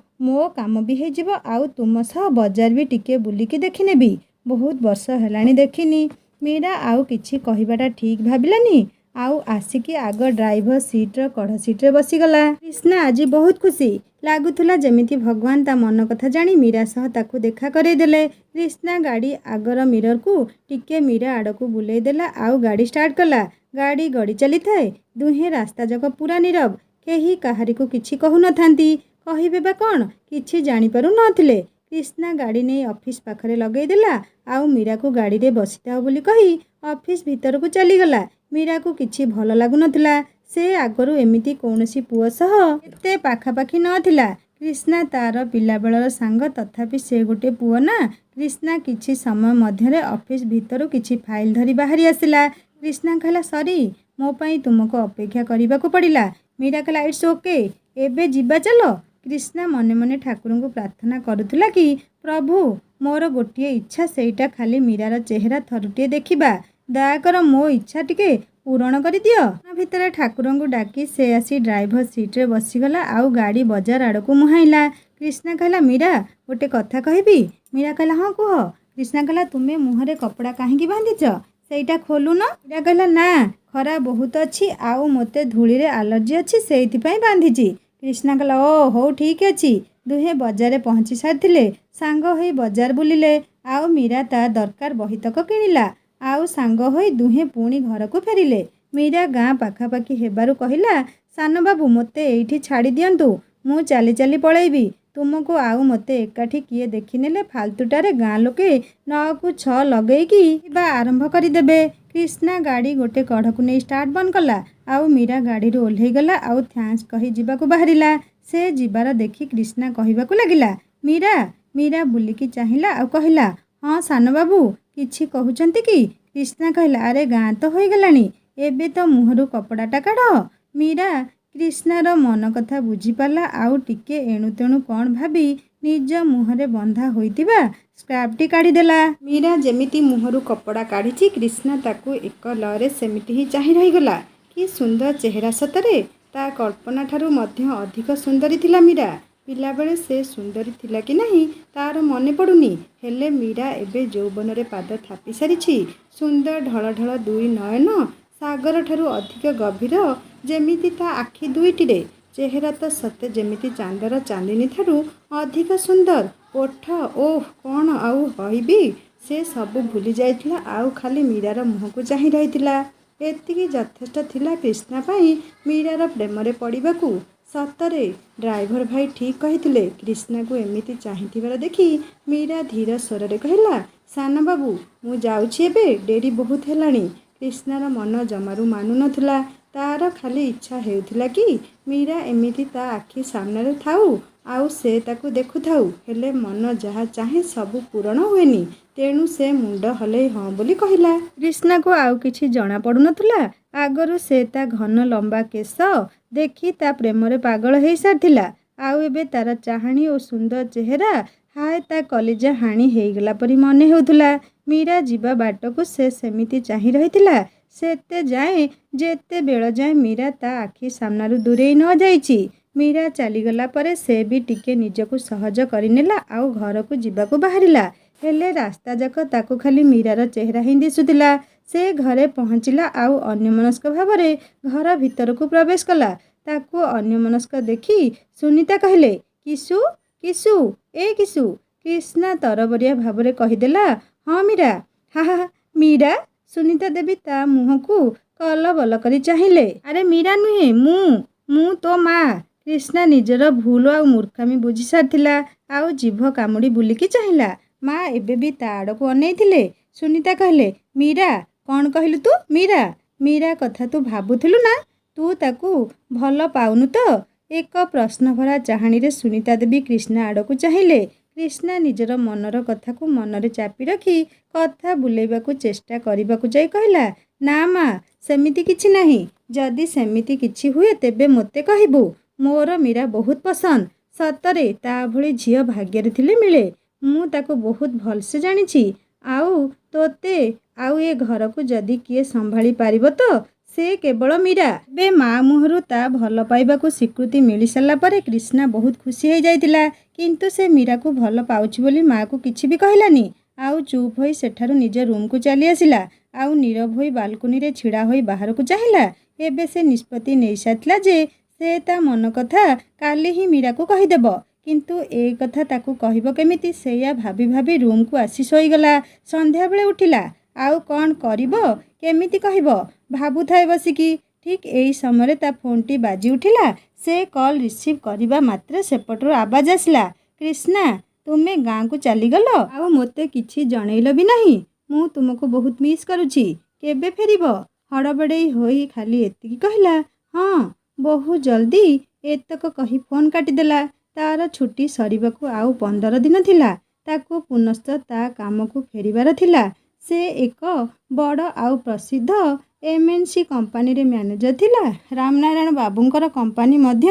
ମୋ କାମ ବି ହେଇଯିବ, ଆଉ ତୁମ ସହ ବଜାର ବି ଟିକେ ବୁଲିକି ଦେଖିନେବି, ବହୁତ ବର୍ଷ ହେଲାଣି ଦେଖିନି। ମୀରା ଆଉ କିଛି କହିବାଟା ଠିକ୍ ଭାବିଲାନି, ଆଉ ଆସିକି ଆଗ ଡ୍ରାଇଭର ସିଟ୍ର କଡ଼ ସିଟ୍ରେ ବସିଗଲା। କ୍ରିଷ୍ଣା ଆଜି ବହୁତ ଖୁସି ଲାଗୁଥିଲା, ଯେମିତି ଭଗବାନ ତା ମନ କଥା ଜାଣି ମୀରା ସହ ତାକୁ ଦେଖା କରେଇଦେଲେ। କ୍ରିଷ୍ଣା ଗାଡ଼ି ଆଗର ମିରରକୁ ଟିକେ ମୀରା ଆଡ଼କୁ ବୁଲେଇ ଦେଲା ଆଉ ଗାଡ଼ି ଷ୍ଟାର୍ଟ କଲା। ଗାଡ଼ି ଗଡ଼ି ଚାଲିଥାଏ। ଦୁହେଁ ରାସ୍ତାଯାକ ପୁରା ନୀରବ, କେହି କାହାରିକୁ କିଛି କହୁନଥାନ୍ତି। କହିବେ ବା କ'ଣ, କିଛି ଜାଣିପାରୁ ନଥିଲେ। କ୍ରିଷ୍ଣା ଗାଡ଼ି ନେଇ ଅଫିସ ପାଖରେ ଲଗେଇଦେଲା ଆଉ ମୀରାକୁ ଗାଡ଼ିରେ ବସିଥାଉ ବୋଲି କହି ଅଫିସ ଭିତରକୁ ଚାଲିଗଲା। ମୀରାକୁ କିଛି ଭଲ ଲାଗୁନଥିଲା। ସେ ଆଗରୁ ଏମିତି କୌଣସି ପୁଅ ସହ ଏତେ ପାଖାପାଖି ନଥିଲା। କ୍ରିଷ୍ଣା ତାର ପିଲାବେଳର ସାଙ୍ଗ, ତଥାପି ସେ ଗୋଟେ ପୁଅ ନା। କ୍ରିଷ୍ଣା କିଛି ସମୟ ମଧ୍ୟରେ ଅଫିସ ଭିତରୁ କିଛି ଫାଇଲ ଧରି ବାହାରି ଆସିଲା। କ୍ରିଷ୍ଣା କହିଲା, ସରି, ମୋ ପାଇଁ ତୁମକୁ ଅପେକ୍ଷା କରିବାକୁ ପଡ଼ିଲା। ମୀରା କହିଲା, ଇଟ୍ସ ଓକେ, ଏବେ ଯିବା ଚାଲ। କ୍ରିଷ୍ଣା ମନେ ମନେ ଠାକୁରଙ୍କୁ ପ୍ରାର୍ଥନା କରୁଥିଲା କି, ପ୍ରଭୁ, ମୋର ଗୋଟିଏ ଇଚ୍ଛା, ସେଇଟା ଖାଲି ମୀରାର ଚେହେରା ଥରୁଟିଏ ଦେଖିବା, ଦୟାକର ମୋ ଇଚ୍ଛା ଟିକେ ପୂରଣ କରିଦିଅ। ଭିତରେ ଠାକୁରଙ୍କୁ ଡାକି ସେ ଆସି ଡ୍ରାଇଭର ସିଟ୍ରେ ବସିଗଲା ଆଉ ଗାଡ଼ି ବଜାର ଆଡ଼କୁ ମୁହାଁଇଲା। କ୍ରିଷ୍ଣା କହିଲା, ମୀରା, ଗୋଟେ କଥା କହିବି? ମୀରା କହିଲା, ହଁ କୁହ। କ୍ରିଷ୍ଣା କହିଲା, ତୁମେ ମୁହଁରେ କପଡ଼ା କାହିଁକି ବାନ୍ଧିଛ? ସେଇଟା ଖୋଲୁନ। ମୀରା କହିଲା, ନା, ଖରା ବହୁତ ଅଛି ଆଉ ମୋତେ ଧୂଳିରେ ଆଲର୍ଜି ଅଛି, ସେଇଥିପାଇଁ ବାନ୍ଧିଛି। କ୍ରିଷ୍ଣା କହିଲା, ଓ ହଉ ଠିକ୍ ଅଛି, ଦୁହେଁ ବଜାରରେ ପହଞ୍ଚି ସାରିଥିଲେ। ସାଙ୍ଗ ହୋଇ ବଜାର ବୁଲିଲେ। ଆଉ ମୀରା ତା ଦରକାର ବହିତକ କିଣିଲା। ଆଉ ସାଙ୍ଗ ହୋଇ ଦୁହେଁ ପୁଣି ଘରକୁ ଫେରିଲେ। ମୀରା ଗାଁ ପାଖାପାଖି ହେବାରୁ କହିଲା, ସାନ ବାବୁ ମୋତେ ଏଇଠି ଛାଡ଼ି ଦିଅନ୍ତୁ, ମୁଁ ଚାଲି ଚାଲି ପଳେଇବି। ତୁମକୁ ଆଉ ମୋତେ ଏକାଠି କିଏ ଦେଖିନେଲେ ଫାଲତୁଟାରେ ଗାଁ ଲୋକେ 9କୁ 6 ଲଗେଇକି ଯିବା ଆରମ୍ଭ କରିଦେବେ। କ୍ରିଷ୍ଣା ଗାଡ଼ି ଗୋଟେ କଢ଼କୁ ନେଇ ଷ୍ଟାର୍ଟ ବନ୍ଦ କଲା। ଆଉ ମୀରା ଗାଡ଼ିରୁ ଓହ୍ଲେଇଗଲା ଆଉ ଥ୍ୟାଙ୍କ୍ସ କହି ଯିବାକୁ ବାହାରିଲା। ସେ ଯିବାର ଦେଖି କ୍ରିଷ୍ଣା କହିବାକୁ ଲାଗିଲା, ମୀରା। ମୀରା ବୁଲିକି ଚାହିଁଲା ଆଉ କହିଲା, ହଁ ସାନ ବାବୁ, କିଛି କହୁଛନ୍ତି କି? କ୍ରିଷ୍ଣା କହିଲା, ଆରେ ଗାଁ ତ ହୋଇଗଲାଣି, ଏବେ ତ ମୁହଁରୁ କପଡ଼ାଟା କାଢ଼। ମୀରା କ୍ରିଷ୍ଣାର ମନ କଥା ବୁଝିପାରିଲା ଆଉ ଟିକେ ଏଣୁତେଣୁ କ'ଣ ଭାବି ନିଜ ମୁହଁରେ ବନ୍ଧା ହୋଇଥିବା ସ୍କାର୍ଫଟି କାଢ଼ିଦେଲା। ମୀରା ଯେମିତି ମୁହଁରୁ କପଡ଼ା କାଢ଼ିଛି, କ୍ରିଷ୍ଣା ତାକୁ ଏକ ଲୟରେ ସେମିତି ହିଁ ଚାହିଁ ରହିଗଲା। କି ସୁନ୍ଦର ଚେହେରା ସତରେ! ତା କଳ୍ପନାଠାରୁ ମଧ୍ୟ ଅଧିକ ସୁନ୍ଦରୀ ଥିଲା ମୀରା। ପିଲାବେଳେ ସେ ସୁନ୍ଦରୀ ଥିଲା କି ନାହିଁ ତାର ମନେ ପଡ଼ୁନି। ହେଲେ ମୀରା ଏବେ ଯୌବନରେ ପାଦ ଥାପି ସାରିଛି। ସୁନ୍ଦର ଢଳଢଳ ଦୁଇ ନୟନ ସାଗରଠାରୁ ଅଧିକ ଗଭୀର ଯେମିତି ତା ଆଖି ଦୁଇଟିରେ। ଚେହେରା ତ ସତେ ଯେମିତି ଚାନ୍ଦର ଚାନ୍ଦିନୀଠାରୁ ଅଧିକ ସୁନ୍ଦର। ଓଠ, ଓଃ କ'ଣ ଆଉ କହିବି। ସେ ସବୁ ଭୁଲି ଯାଇଥିଲା ଆଉ ଖାଲି ମୀରାର ମୁହଁକୁ ଚାହିଁ ରହିଥିଲା। ଏତିକି ଯଥେଷ୍ଟ ଥିଲା କ୍ରିଷ୍ଣା ପାଇଁ ମୀରାର ପ୍ରେମରେ ପଡ଼ିବାକୁ। ସତରେ ଡ୍ରାଇଭର ଭାଇ ଠିକ୍ କହିଥିଲେ। କ୍ରିଷ୍ଣାକୁ ଏମିତି ଚାହିଁଥିବାର ଦେଖି ମୀରା ଧୀର ସ୍ୱରରେ କହିଲା, ସାନ ବାବୁ, ମୁଁ ଯାଉଛି ଏବେ, ଡେରି ବହୁତ ହେଲାଣି। କ୍ରିଷ୍ଣାର ମନ ଜମାରୁ ମାନୁ ନଥିଲା। ତାର ଖାଲି ଇଚ୍ଛା ହେଉଥିଲା କି ମୀରା ଏମିତି ତା ଆଖି ସାମ୍ନାରେ ଥାଉ ଆଉ ସେ ତାକୁ ଦେଖୁଥାଉ। ହେଲେ ମନ ଯାହା ଚାହେଁ ସବୁ ପୂରଣ ହୁଏନି। ତେଣୁ ସେ ମୁଣ୍ଡ ହଲେଇ ହଁ ବୋଲି କହିଲା। କ୍ରିଷ୍ଣାକୁ ଆଉ କିଛି ଜଣା ପଡ଼ୁନଥିଲା। ଆଗରୁ ସେ ତା ଘନ ଲମ୍ବା କେଶ ଦେଖି ତା ପ୍ରେମରେ ପାଗଳ ହେଇସାରିଥିଲା। ଆଉ ଏବେ ତାର ଚାହାଣୀ ଓ ସୁନ୍ଦର ଚେହେରା, ହାୟ ତା କଲିଜା ହାଣି ହେଇଗଲା ପରି ମନେ ହେଉଥିଲା। ମୀରା ଯିବା ବାଟକୁ ସେ ସେମିତି ଚାହିଁ ରହିଥିଲା ସେତେ ଯାଏଁ ଯେତେବେଳ ଯାଏଁ ମୀରା ତା ଆଖି ସାମ୍ନାରୁ ଦୂରେଇ ନ ଯାଇଛି। ମୀରା ଚାଲିଗଲା ପରେ ସେ ବି ଟିକେ ନିଜକୁ ସହଜ କରିନେଲା ଆଉ ଘରକୁ ଯିବାକୁ ବାହାରିଲା। ହେଲେ ରାସ୍ତାଯାକ ତାକୁ ଖାଲି ମୀରାର ଚେହେରା ହିଁ ଦିଶୁଥିଲା। ସେ ଘରେ ପହଞ୍ଚିଲା ଆଉ ଅନ୍ୟମନସ୍କ ଭାବରେ ଘର ଭିତରକୁ ପ୍ରବେଶ କଲା। ତାକୁ ଅନ୍ୟମନସ୍କ ଦେଖି ସୁନିତା କହିଲେ, କିଶୁ, କିଶୁ, ଏ କିଶୁ। କ୍ରିଷ୍ଣା ତରବରିଆ ଭାବରେ କହିଦେଲା, ହଁ ମୀରା। ହା ହା। ମୀରା? ସୁନିତା ଦେବୀ ତା ମୁହଁକୁ କଲବଲ କରି ଚାହିଁଲେ। ଆରେ ମୀରା ନୁହେଁ, ମୁଁ ତୋ ମା। କ୍ରିଷ୍ଣା ନିଜର ଭୁଲ ଆଉ ମୂର୍ଖାମି ବୁଝି ସାରିଥିଲା ଆଉ ଜିଭ କାମୁଡ଼ି ବୁଲିକି ଚାହିଁଲା। ମା ଏବେ ବି ତା ଆଡ଼କୁ ଅନେଇଥିଲେ। ସୁନିତା କହିଲେ, ମୀରା। କ'ଣ କହିଲୁ ତୁ? ମୀରା? ମୀରା କଥା ତୁ ଭାବୁଥିଲୁ ନା? ତୁ ତାକୁ ଭଲ ପାଉନୁ ତ? ଏକ ପ୍ରଶ୍ନଭରା ଚାହାଣୀରେ ସୁନିତା ଦେବୀ କ୍ରିଷ୍ଣା ଆଡ଼କୁ ଚାହିଁଲେ। କ୍ରିଷ୍ଣା ନିଜର ମନର କଥାକୁ ମନରେ ଚାପି ରଖି କଥା ବୁଲେଇବାକୁ ଚେଷ୍ଟା କରିବାକୁ ଯାଇ କହିଲା, ନା ମା, ସେମିତି କିଛି ନାହିଁ। ଯଦି ସେମିତି କିଛି ହୁଏ ତେବେ ମୋତେ କହିବୁ। ମୋର ମୀରା ବହୁତ ପସନ୍ଦ। ସତରେ ତା ଭଳି ଝିଅ ଭାଗ୍ୟରେ ଥିଲେ ମିଳେ। ମୁଁ ତାକୁ ବହୁତ ଭଲସେ ଜାଣିଛି। ଆଉ ତୋତେ ଆଉ ଏ ଘରକୁ ଯଦି କିଏ ସମ୍ଭାଳି ପାରିବ ତ ସେ କେବଳ ମୀରା। ଏବେ ମା ମୁହଁରୁ ତା ଭଲ ପାଇବାକୁ ସ୍ୱୀକୃତି ମିଳିସାରିଲା ପରେ କ୍ରିଷ୍ଣା ବହୁତ ଖୁସି ହେଇଯାଇଥିଲା। କିନ୍ତୁ ସେ ମୀରାକୁ ଭଲ ପାଉଛି ବୋଲି ମାକୁ କିଛି ବି କହିଲାନି। ଆଉ ଚୁପ୍ ହୋଇ ସେଠାରୁ ନିଜ ରୁମ୍କୁ ଚାଲି ଆସିଲା। ଆଉ ନୀରବ ହୋଇ ବାଲକୁନିରେ ଛିଡ଼ା ହୋଇ ବାହାରକୁ ଚାହିଁଲା। ଏବେ ସେ ନିଷ୍ପତ୍ତି ନେଇସାରିଥିଲା ଯେ ସେ ତା ମନ କଥା କାଲି ହିଁ ମୀରାକୁ କହିଦେବ। କିନ୍ତୁ ଏ କଥା ତାକୁ କହିବ କେମିତି ସେଇଆ ଭାବି ଭାବି ରୁମ୍କୁ ଆସି ଶୋଇଗଲା। ସନ୍ଧ୍ୟାବେଳେ ଉଠିଲା। ଆଉ କ'ଣ କରିବ, କେମିତି କହିବ, ଭାବୁଥାଏ ବସିକି। ଠିକ୍ ଏଇ ସମୟରେ ତା ଫୋନ୍ଟି ବାଜି ଉଠିଲା। ସେ କଲ୍ ରିସିଭ୍ କରିବା ମାତ୍ରେ ସେପଟରୁ ଆବାଜ ଆସିଲା, କ୍ରିଷ୍ଣା, ତୁମେ ଗାଁକୁ ଚାଲିଗଲ ଆଉ ମୋତେ କିଛି ଜଣେଇଲ ବି ନାହିଁ। ମୁଁ ତୁମକୁ ବହୁତ ମିସ୍ କରୁଛି। କେବେ ଫେରିବ? ହଡ଼ବଡ଼େଇ ହୋଇ ଖାଲି ଏତିକି କହିଲା, ହଁ, ବହୁ ଜଲ୍ଦି। ଏତକ କହି ଫୋନ୍ କାଟିଦେଲା। ତାର ଛୁଟି ସରିବାକୁ ଆଉ 15 ଦିନ ଥିଲା। ତାକୁ ପୁନଶ୍ଚ ତା କାମକୁ ଫେରିବାର ଥିଲା। ସେ ଏକ ବଡ଼ ଆଉ ପ୍ରସିଦ୍ଧ MNC କମ୍ପାନୀରେ ମ୍ୟାନେଜର ଥିଲା। ରାମନାରାୟଣ ବାବୁଙ୍କର କମ୍ପାନୀ ମଧ୍ୟ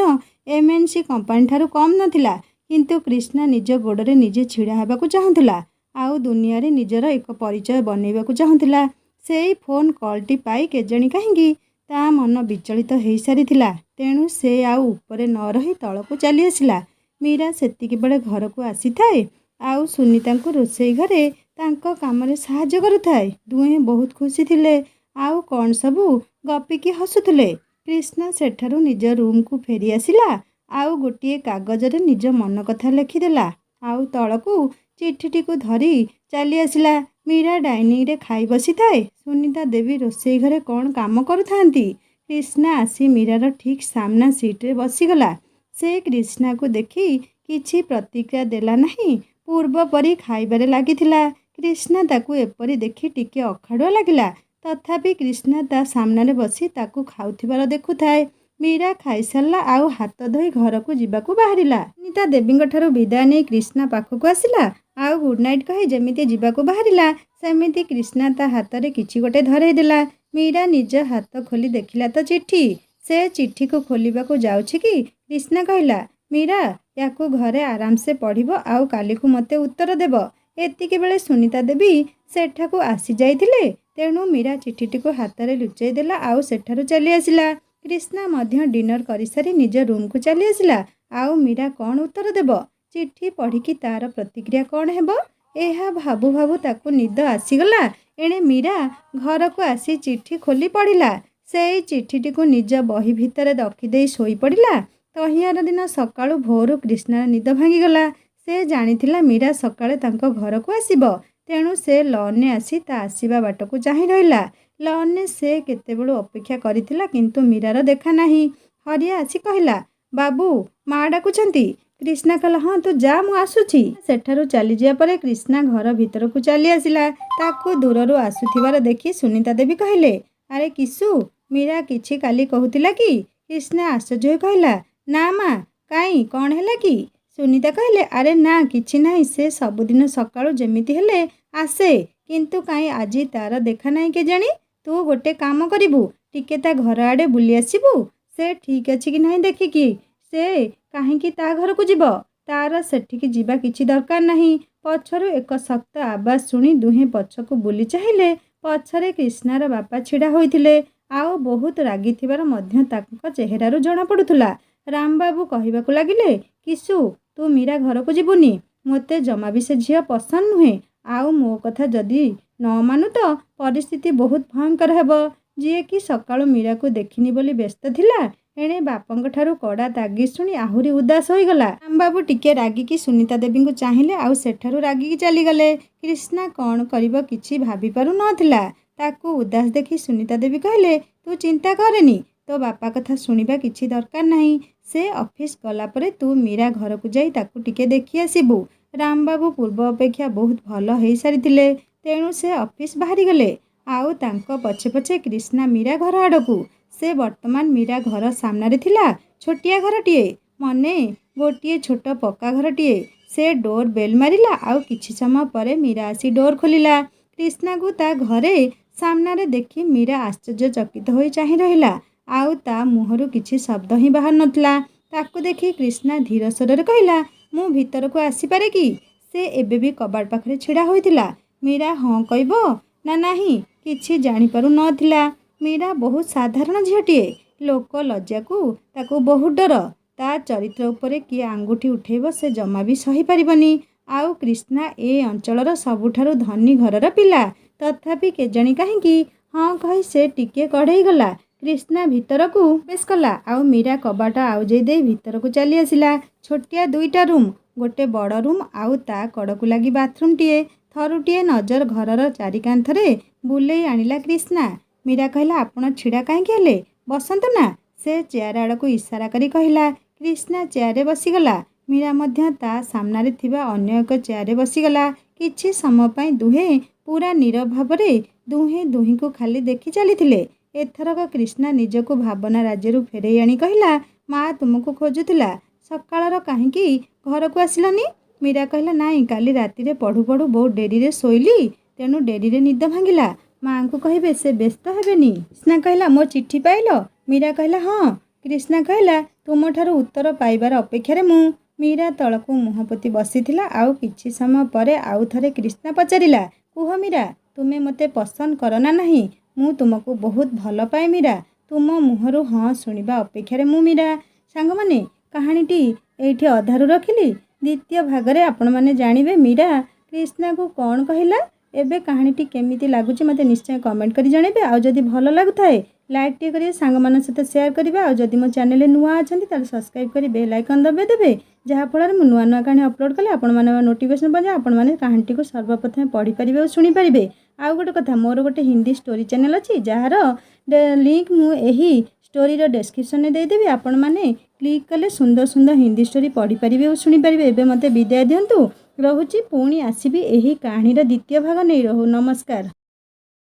MNC କମ୍ପାନୀଠାରୁ କମ୍ ନଥିଲା। କିନ୍ତୁ କ୍ରିଷ୍ଣା ନିଜ ଗୋଡ଼ରେ ନିଜେ ଛିଡ଼ା ହେବାକୁ ଚାହୁଁଥିଲା ଆଉ ଦୁନିଆରେ ନିଜର ଏକ ପରିଚୟ ବନେଇବାକୁ ଚାହୁଁଥିଲା। ସେଇ ଫୋନ୍ କଲ୍ଟି ପାଇ କେଜାଣି କାହିଁକି ତା ମନ ବିଚଳିତ ହେଇସାରିଥିଲା। ତେଣୁ ସେ ଆଉ ଉପରେ ନ ରହି ତଳକୁ ଚାଲି ଆସିଲା। ମୀରା ସେତିକିବେଳେ ଘରକୁ ଆସିଥାଏ ଆଉ ସୁନିତାଙ୍କୁ ରୋଷେଇ ଘରେ ତାଙ୍କ କାମରେ ସାହାଯ୍ୟ କରୁଥାଏ। ଦୁହେଁ ବହୁତ ଖୁସି ଥିଲେ ଆଉ କ'ଣ ସବୁ ଗପିକି ହସୁଥିଲେ। କ୍ରିଷ୍ଣା ସେଠାରୁ ନିଜ ରୁମ୍କୁ ଫେରି ଆସିଲା ଆଉ ଗୋଟିଏ କାଗଜରେ ନିଜ ମନ କଥା ଲେଖିଦେଲା। ଆଉ ତଳକୁ ଚିଠିଟିକୁ ଧରି ଚାଲି ଆସିଲା। ମୀରା ଡାଇନିଂରେ ଖାଇ ବସିଥାଏ। ସୁନିତା ଦେବୀ ରୋଷେଇ ଘରେ କ'ଣ କାମ କରୁଥାନ୍ତି। କ୍ରିଷ୍ଣା ଆସି ମୀରାର ଠିକ୍ ସାମ୍ନା ସିଟ୍ରେ ବସିଗଲା। ସେ କ୍ରିଷ୍ଣାକୁ ଦେଖି କିଛି ପ୍ରତିକ୍ରିୟା ଦେଲା ନାହିଁ। ପୂର୍ବ ପରି ଖାଇବାରେ ଲାଗିଥିଲା। କ୍ରିଷ୍ଣା ତାକୁ ଏପରି ଦେଖି ଟିକେ ଅଖାଡ଼ୁଆ ଲାଗିଲା। ତଥାପି କ୍ରିଷ୍ଣା ତା ସାମ୍ନାରେ ବସି ତାକୁ ଖାଉଥିବାର ଦେଖୁଥାଏ। ମୀରା ଖାଇସାରିଲା ଆଉ ହାତ ଧୋଇ ଘରକୁ ଯିବାକୁ ବାହାରିଲା। ସୁନିତା ଦେବୀଙ୍କଠାରୁ ବିଦାୟ ନେଇ କ୍ରିଷ୍ଣା ପାଖକୁ ଆସିଲା। ଆଉ ଗୁଡ୍ ନାଇଟ୍ କହି ଯେମିତି ଯିବାକୁ ବାହାରିଲା, ସେମିତି କ୍ରିଷ୍ଣା ତା ହାତରେ କିଛି ଗୋଟେ ଧରେଇ ଦେଲା। ମୀରା ନିଜ ହାତ ଖୋଲି ଦେଖିଲା ତ ଚିଠି। ସେ ଚିଠିକୁ ଖୋଲିବାକୁ ଯାଉଛି କି କ୍ରିଷ୍ଣା କହିଲା, ମୀରା ୟାକୁ ଘରେ ଆରାମସେ ପଢ଼ିବ ଆଉ କାଲିକୁ ମୋତେ ଉତ୍ତର ଦେବ। ଏତିକି ବେଳେ ସୁନିତା ଦେବୀ ସେଠାକୁ ଆସିଯାଇଥିଲେ। ତେଣୁ ମୀରା ଚିଠିଟିକୁ ହାତରେ ଲୁଚେଇ ଦେଲା ଆଉ ସେଠାରୁ ଚାଲି ଆସିଲା। କ୍ରିଷ୍ଣା ମଧ୍ୟ ଡିନର କରିସାରି ନିଜ ରୁମ୍କୁ ଚାଲି ଆସିଲା। ଆଉ ମୀରା କ'ଣ ଉତ୍ତର ଦେବ? ଚିଠି ପଢ଼ିକି ତାର ପ୍ରତିକ୍ରିୟା କ'ଣ ହେବ? ଏହା ଭାବୁ ଭାବୁ ତାକୁ ନିଦ ଆସିଗଲା। ଏଣେ ମୀରା ଘରକୁ ଆସି ଚିଠି ଖୋଲି ପଢ଼ିଲା। ସେଇ ଚିଠିଟିକୁ ନିଜ ବହି ଭିତରେ ରଖିଦେଇ ଶୋଇପଡ଼ିଲା। ତହିଁଆର ଦିନ ସକାଳୁ ଭୋରୁ କ୍ରିଷ୍ଣାର ନିଦ ଭାଙ୍ଗିଗଲା। ସେ ଜାଣିଥିଲା ମୀରା ସକାଳେ ତାଙ୍କ ଘରକୁ ଆସିବ। ତେଣୁ ସେ ଲନ୍ରେ ଆସି ତା ଆସିବା ବାଟକୁ ଚାହିଁ ରହିଲା। ଲନ୍ରେ ସେ କେତେବେଳୁ ଅପେକ୍ଷା କରିଥିଲା, କିନ୍ତୁ ମୀରାର ଦେଖା ନାହିଁ। ହରିଆ ଆସି କହିଲା, ବାବୁ ମା ଡାକୁଛନ୍ତି। କ୍ରିଷ୍ଣା କହିଲା, ହଁ ତୁ ଯା, ମୁଁ ଆସୁଛି। ସେଠାରୁ ଚାଲିଯିବା ପରେ କ୍ରିଷ୍ଣା ଘର ଭିତରକୁ ଚାଲି ଆସିଲା। ତାକୁ ଦୂରରୁ ଆସୁଥିବାର ଦେଖି ସୁନିତା ଦେବୀ କହିଲେ, ଆରେ କିଶୁ, ମୀରା କିଛି କାଲି କହୁଥିଲା କି? କ୍ରିଷ୍ଣା ଆଶ୍ଚର୍ଯ୍ୟ ହୋଇ କହିଲା, ନା ମା, କାଇଁ କ'ଣ ହେଲା କି? ସୁନିତା କହିଲେ, ଆରେ ନା କିଛି ନାହିଁ। ସେ ସବୁଦିନ ସକାଳୁ ଯେମିତି ହେଲେ ଆସେ, କିନ୍ତୁ କାଇଁ ଆଜି ତାର ଦେଖା ନାହିଁ କେଜାଣି। ତୁ ଗୋଟେ କାମ କରିବୁ, ଟିକେ ତା ଘର ଆଡ଼େ ବୁଲି ଆସିବୁ। ସେ ଠିକ୍ ଅଛି କି ନାହିଁ ଦେଖିକି ସେ କାହିଁକି ତା ଘରକୁ ଯିବ। ତାର ସେଠିକି ଯିବା କିଛି ଦରକାର ନାହିଁ। ପଛରୁ ଏକ ଶକ୍ତ ଆବାଜ ଶୁଣି ଦୁହେଁ ପଛକୁ ବୁଲି ଚାହିଁଲେ। ପଛରେ କ୍ରିଷ୍ଣାର ବାପା ଛିଡ଼ା ହୋଇଥିଲେ। ଆଉ ବହୁତ ରାଗିଥିବାର ମଧ୍ୟ ତାଙ୍କ ଚେହେରାରୁ ଜଣାପଡ଼ୁଥିଲା। ରାମବାବୁ କହିବାକୁ ଲାଗିଲେ, କିଶୁ, ତୁ ମୀରା ଘରକୁ ଯିବୁନି। ମୋତେ ଜମା ବି ସେ ଝିଅ ପସନ୍ଦ ନୁହେଁ। ଆଉ ମୋ କଥା ଯଦି ନ ମାନୁ ତ ପରିସ୍ଥିତି ବହୁତ ଭୟଙ୍କର ହେବ। ଯିଏକି ସକାଳୁ ମୀରାକୁ ଦେଖିନି ବୋଲି ବ୍ୟସ୍ତ ଥିଲା, ଏଣେ ବାପାଙ୍କଠାରୁ କଡ଼ା ତାଗିଦ ଶୁଣି ଆହୁରି ଉଦାସ ହୋଇଗଲା। ରାମବାବୁ ଟିକେ ରାଗିକି ସୁନିତା ଦେବୀଙ୍କୁ ଚାହିଁଲେ ଆଉ ସେଠାରୁ ରାଗିକି ଚାଲିଗଲେ। କ୍ରିଷ୍ଣା କ'ଣ କରିବ କିଛି ଭାବିପାରୁ ନଥିଲା। ତାକୁ ଉଦାସ ଦେଖି ସୁନିତା ଦେବୀ କହିଲେ, ତୁ ଚିନ୍ତା କରେନି, ତୋ ବାପା କଥା ଶୁଣିବା କିଛି ଦରକାର ନାହିଁ। ସେ ଅଫିସ ଗଲା ପରେ ତୁ ମୀରା ଘରକୁ ଯାଇ ତାକୁ ଟିକେ ଦେଖି ଆସିବୁ। ରାମବାବୁ ପୂର୍ବ ଅପେକ୍ଷା ବହୁତ ଭଲ ହେଇସାରିଥିଲେ। ତେଣୁ ସେ ଅଫିସ ବାହାରିଗଲେ। ଆଉ ତାଙ୍କ ପଛେ ପଛେ କ୍ରିଷ୍ଣା ମୀରା ଘର ଆଡ଼କୁ। ସେ ବର୍ତ୍ତମାନ ମୀରା ଘର ସାମ୍ନାରେ ଥିଲା। ଛୋଟିଆ ଘରଟିଏ, ମନେ ଗୋଟିଏ ଛୋଟ ପକ୍କା ଘରଟିଏ। ସେ ଡୋର ବେଲ୍ ମାରିଲା ଆଉ କିଛି ସମୟ ପରେ ମୀରା ଆସି ଡୋର ଖୋଲିଲା। କ୍ରିଷ୍ଣାକୁ ତା ଘରେ ସାମ୍ନାରେ ଦେଖି ମୀରା ଆଶ୍ଚର୍ଯ୍ୟଚକିତ ହୋଇ ଚାହିଁ ରହିଲା। ଆଉ ତା ମୁହଁରୁ କିଛି ଶବ୍ଦ ହିଁ ବାହାରୁ ନଥିଲା। ତାକୁ ଦେଖି କ୍ରିଷ୍ଣା ଧୀର ସ୍ୱରରେ କହିଲା, ମୁଁ ଭିତରକୁ ଆସିପାରେ କି? ସେ ଏବେ ବି କବାଟ ପାଖରେ ଛିଡ଼ା ହୋଇଥିଲା। ମୀରା ହଁ କହିବ ନା ନାହିଁ କିଛି ଜାଣିପାରୁ ନଥିଲା। ମୀରା ବହୁତ ସାଧାରଣ ଝିଅଟିଏ। ଲୋକ ଲଜ୍ଜାକୁ ତାକୁ ବହୁତ ଡର। ତା ଚରିତ୍ର ଉପରେ କିଏ ଆଙ୍ଗୁଠି ଉଠେଇବ ସେ ଜମା ବି ସହିପାରିବନି। ଆଉ କ୍ରିଷ୍ଣା ଏ ଅଞ୍ଚଳର ସବୁଠାରୁ ଧନୀ ଘରର ପିଲା। ତଥାପି କେଜାଣି କାହିଁକି ହଁ କହି ସେ ଟିକେ କଢ଼େଇ ଗଲା। କ୍ରିଷ୍ଣା ଭିତରକୁ ପ୍ରବେଶ କଲା ଆଉ ମୀରା କବାଟ ଆଉଜେଇ ଦେଇ ଭିତରକୁ ଚାଲି ଆସିଲା। ଛୋଟିଆ ଦୁଇଟା ରୁମ୍, ଗୋଟେ ବଡ଼ ରୁମ୍ ଆଉ ତା କଡ଼କୁ ଲାଗି ବାଥରୁମଟିଏ। ଥରୁଟିଏ ନଜର ଘରର ଚାରିକାନ୍ଥରେ ବୁଲେଇ ଆଣିଲା କ୍ରିଷ୍ଣା। ମୀରା କହିଲା, ଆପଣ ଛିଡ଼ା କାହିଁକି ହେଲେ? ବସନ୍ତୁ ନା। ସେ ଚେୟାର ଆଡ଼କୁ ଇସାରା କରି କହିଲା। କ୍ରିଷ୍ଣା ଚେୟାରରେ ବସିଗଲା। ମୀରା ମଧ୍ୟ ତା ସାମ୍ନାରେ ଥିବା ଅନ୍ୟ ଏକ ଚେୟାରରେ ବସିଗଲା। କିଛି ସମୟ ପାଇଁ ଦୁହେଁ ପୁରା ନୀରବ ଭାବରେ ଦୁହେଁ ଦୁହିଁଙ୍କୁ ଖାଲି ଦେଖି ଚାଲିଥିଲେ। ଏଥରକ କ୍ରିଷ୍ଣା ନିଜକୁ ଭାବନା ରାଜ୍ୟରୁ ଫେରେଇ ଆଣି କହିଲା, ମା ତୁମକୁ ଖୋଜୁଥିଲା। ସକାଳର କାହିଁକି ଘରକୁ ଆସିଲନି? ମୀରା କହିଲା, ନାଇଁ, କାଲି ରାତିରେ ପଢ଼ୁ ପଢ଼ୁ ବହୁତ ଡେରିରେ ଶୋଇଲି, ତେଣୁ ଡେରିରେ ନିଦ ଭାଙ୍ଗିଲା। ମାଆଙ୍କୁ କହିବେ, ସେ ବ୍ୟସ୍ତ ହେବେନି। କ୍ରିଷ୍ଣା କହିଲା, ମୋ ଚିଠି ପାଇଲ? ମୀରା କହିଲା, ହଁ। କ୍ରିଷ୍ଣା କହିଲା, ତୁମଠାରୁ ଉତ୍ତର ପାଇବାର ଅପେକ୍ଷାରେ ମୁଁ। ମୀରା ତଳକୁ ମୁହଁ ପୋତି ବସିଥିଲା। ଆଉ କିଛି ସମୟ ପରେ ଆଉ ଥରେ କ୍ରିଷ୍ଣା ପଚାରିଲା, କୁହ ମୀରା, ତୁମେ ମୋତେ ପସନ୍ଦ କର ନା ନାହିଁ? ମୁଁ ତୁମକୁ ବହୁତ ଭଲ ପାଏ ମୀରା। ତୁମ ମୁହଁରୁ ହଁ ଶୁଣିବା ଅପେକ୍ଷାରେ ମୁଁ ମୀରା। ସାଙ୍ଗମାନେ, କାହାଣୀଟି ଏଇଠି ଅଧାରୁ ରଖିଲି। ଦ୍ୱିତୀୟ ଭାଗରେ ଆପଣମାନେ ଜାଣିବେ ମୀରା କ୍ରିଷ୍ଣାକୁ କ'ଣ କହିଲା, एबे कहानीटी केमिति लागुची मते निश्चय कमेंट करी जणेबे। आ जदि भल लागुथाए लाइक टे करिए, सांगमान सहित शेयर करिवे। आ जदि मो चैनल नुआ अछंती ताले सब्सक्राइब करी बेल आइकन दबे देबे, जहाँ फଳରେ मु नुआ नुआ कहानी अपलोड कले आपण माने नोटिफिकेशन बजे आपण माने कहानीटी को सर्वप्रथम पढ़ी परिबे और सुनी परिबे। आ गोटे कथा, मोर गोटे हिंदी स्टोरी चैनल अछि जार लिंक मु एही स्टोरी रो डिस्क्रिप्शन में दे देबी। आपण माने क्लिक कले सुंदर सुंदर हिंदी स्टोरी पढ़ी परिबे और सुनी परिबे। एबे मते विदाय दियंतु, रहुची पुणी आसीबी एही कहानी रो द्वितीय भाग नै। रहू नमस्कार।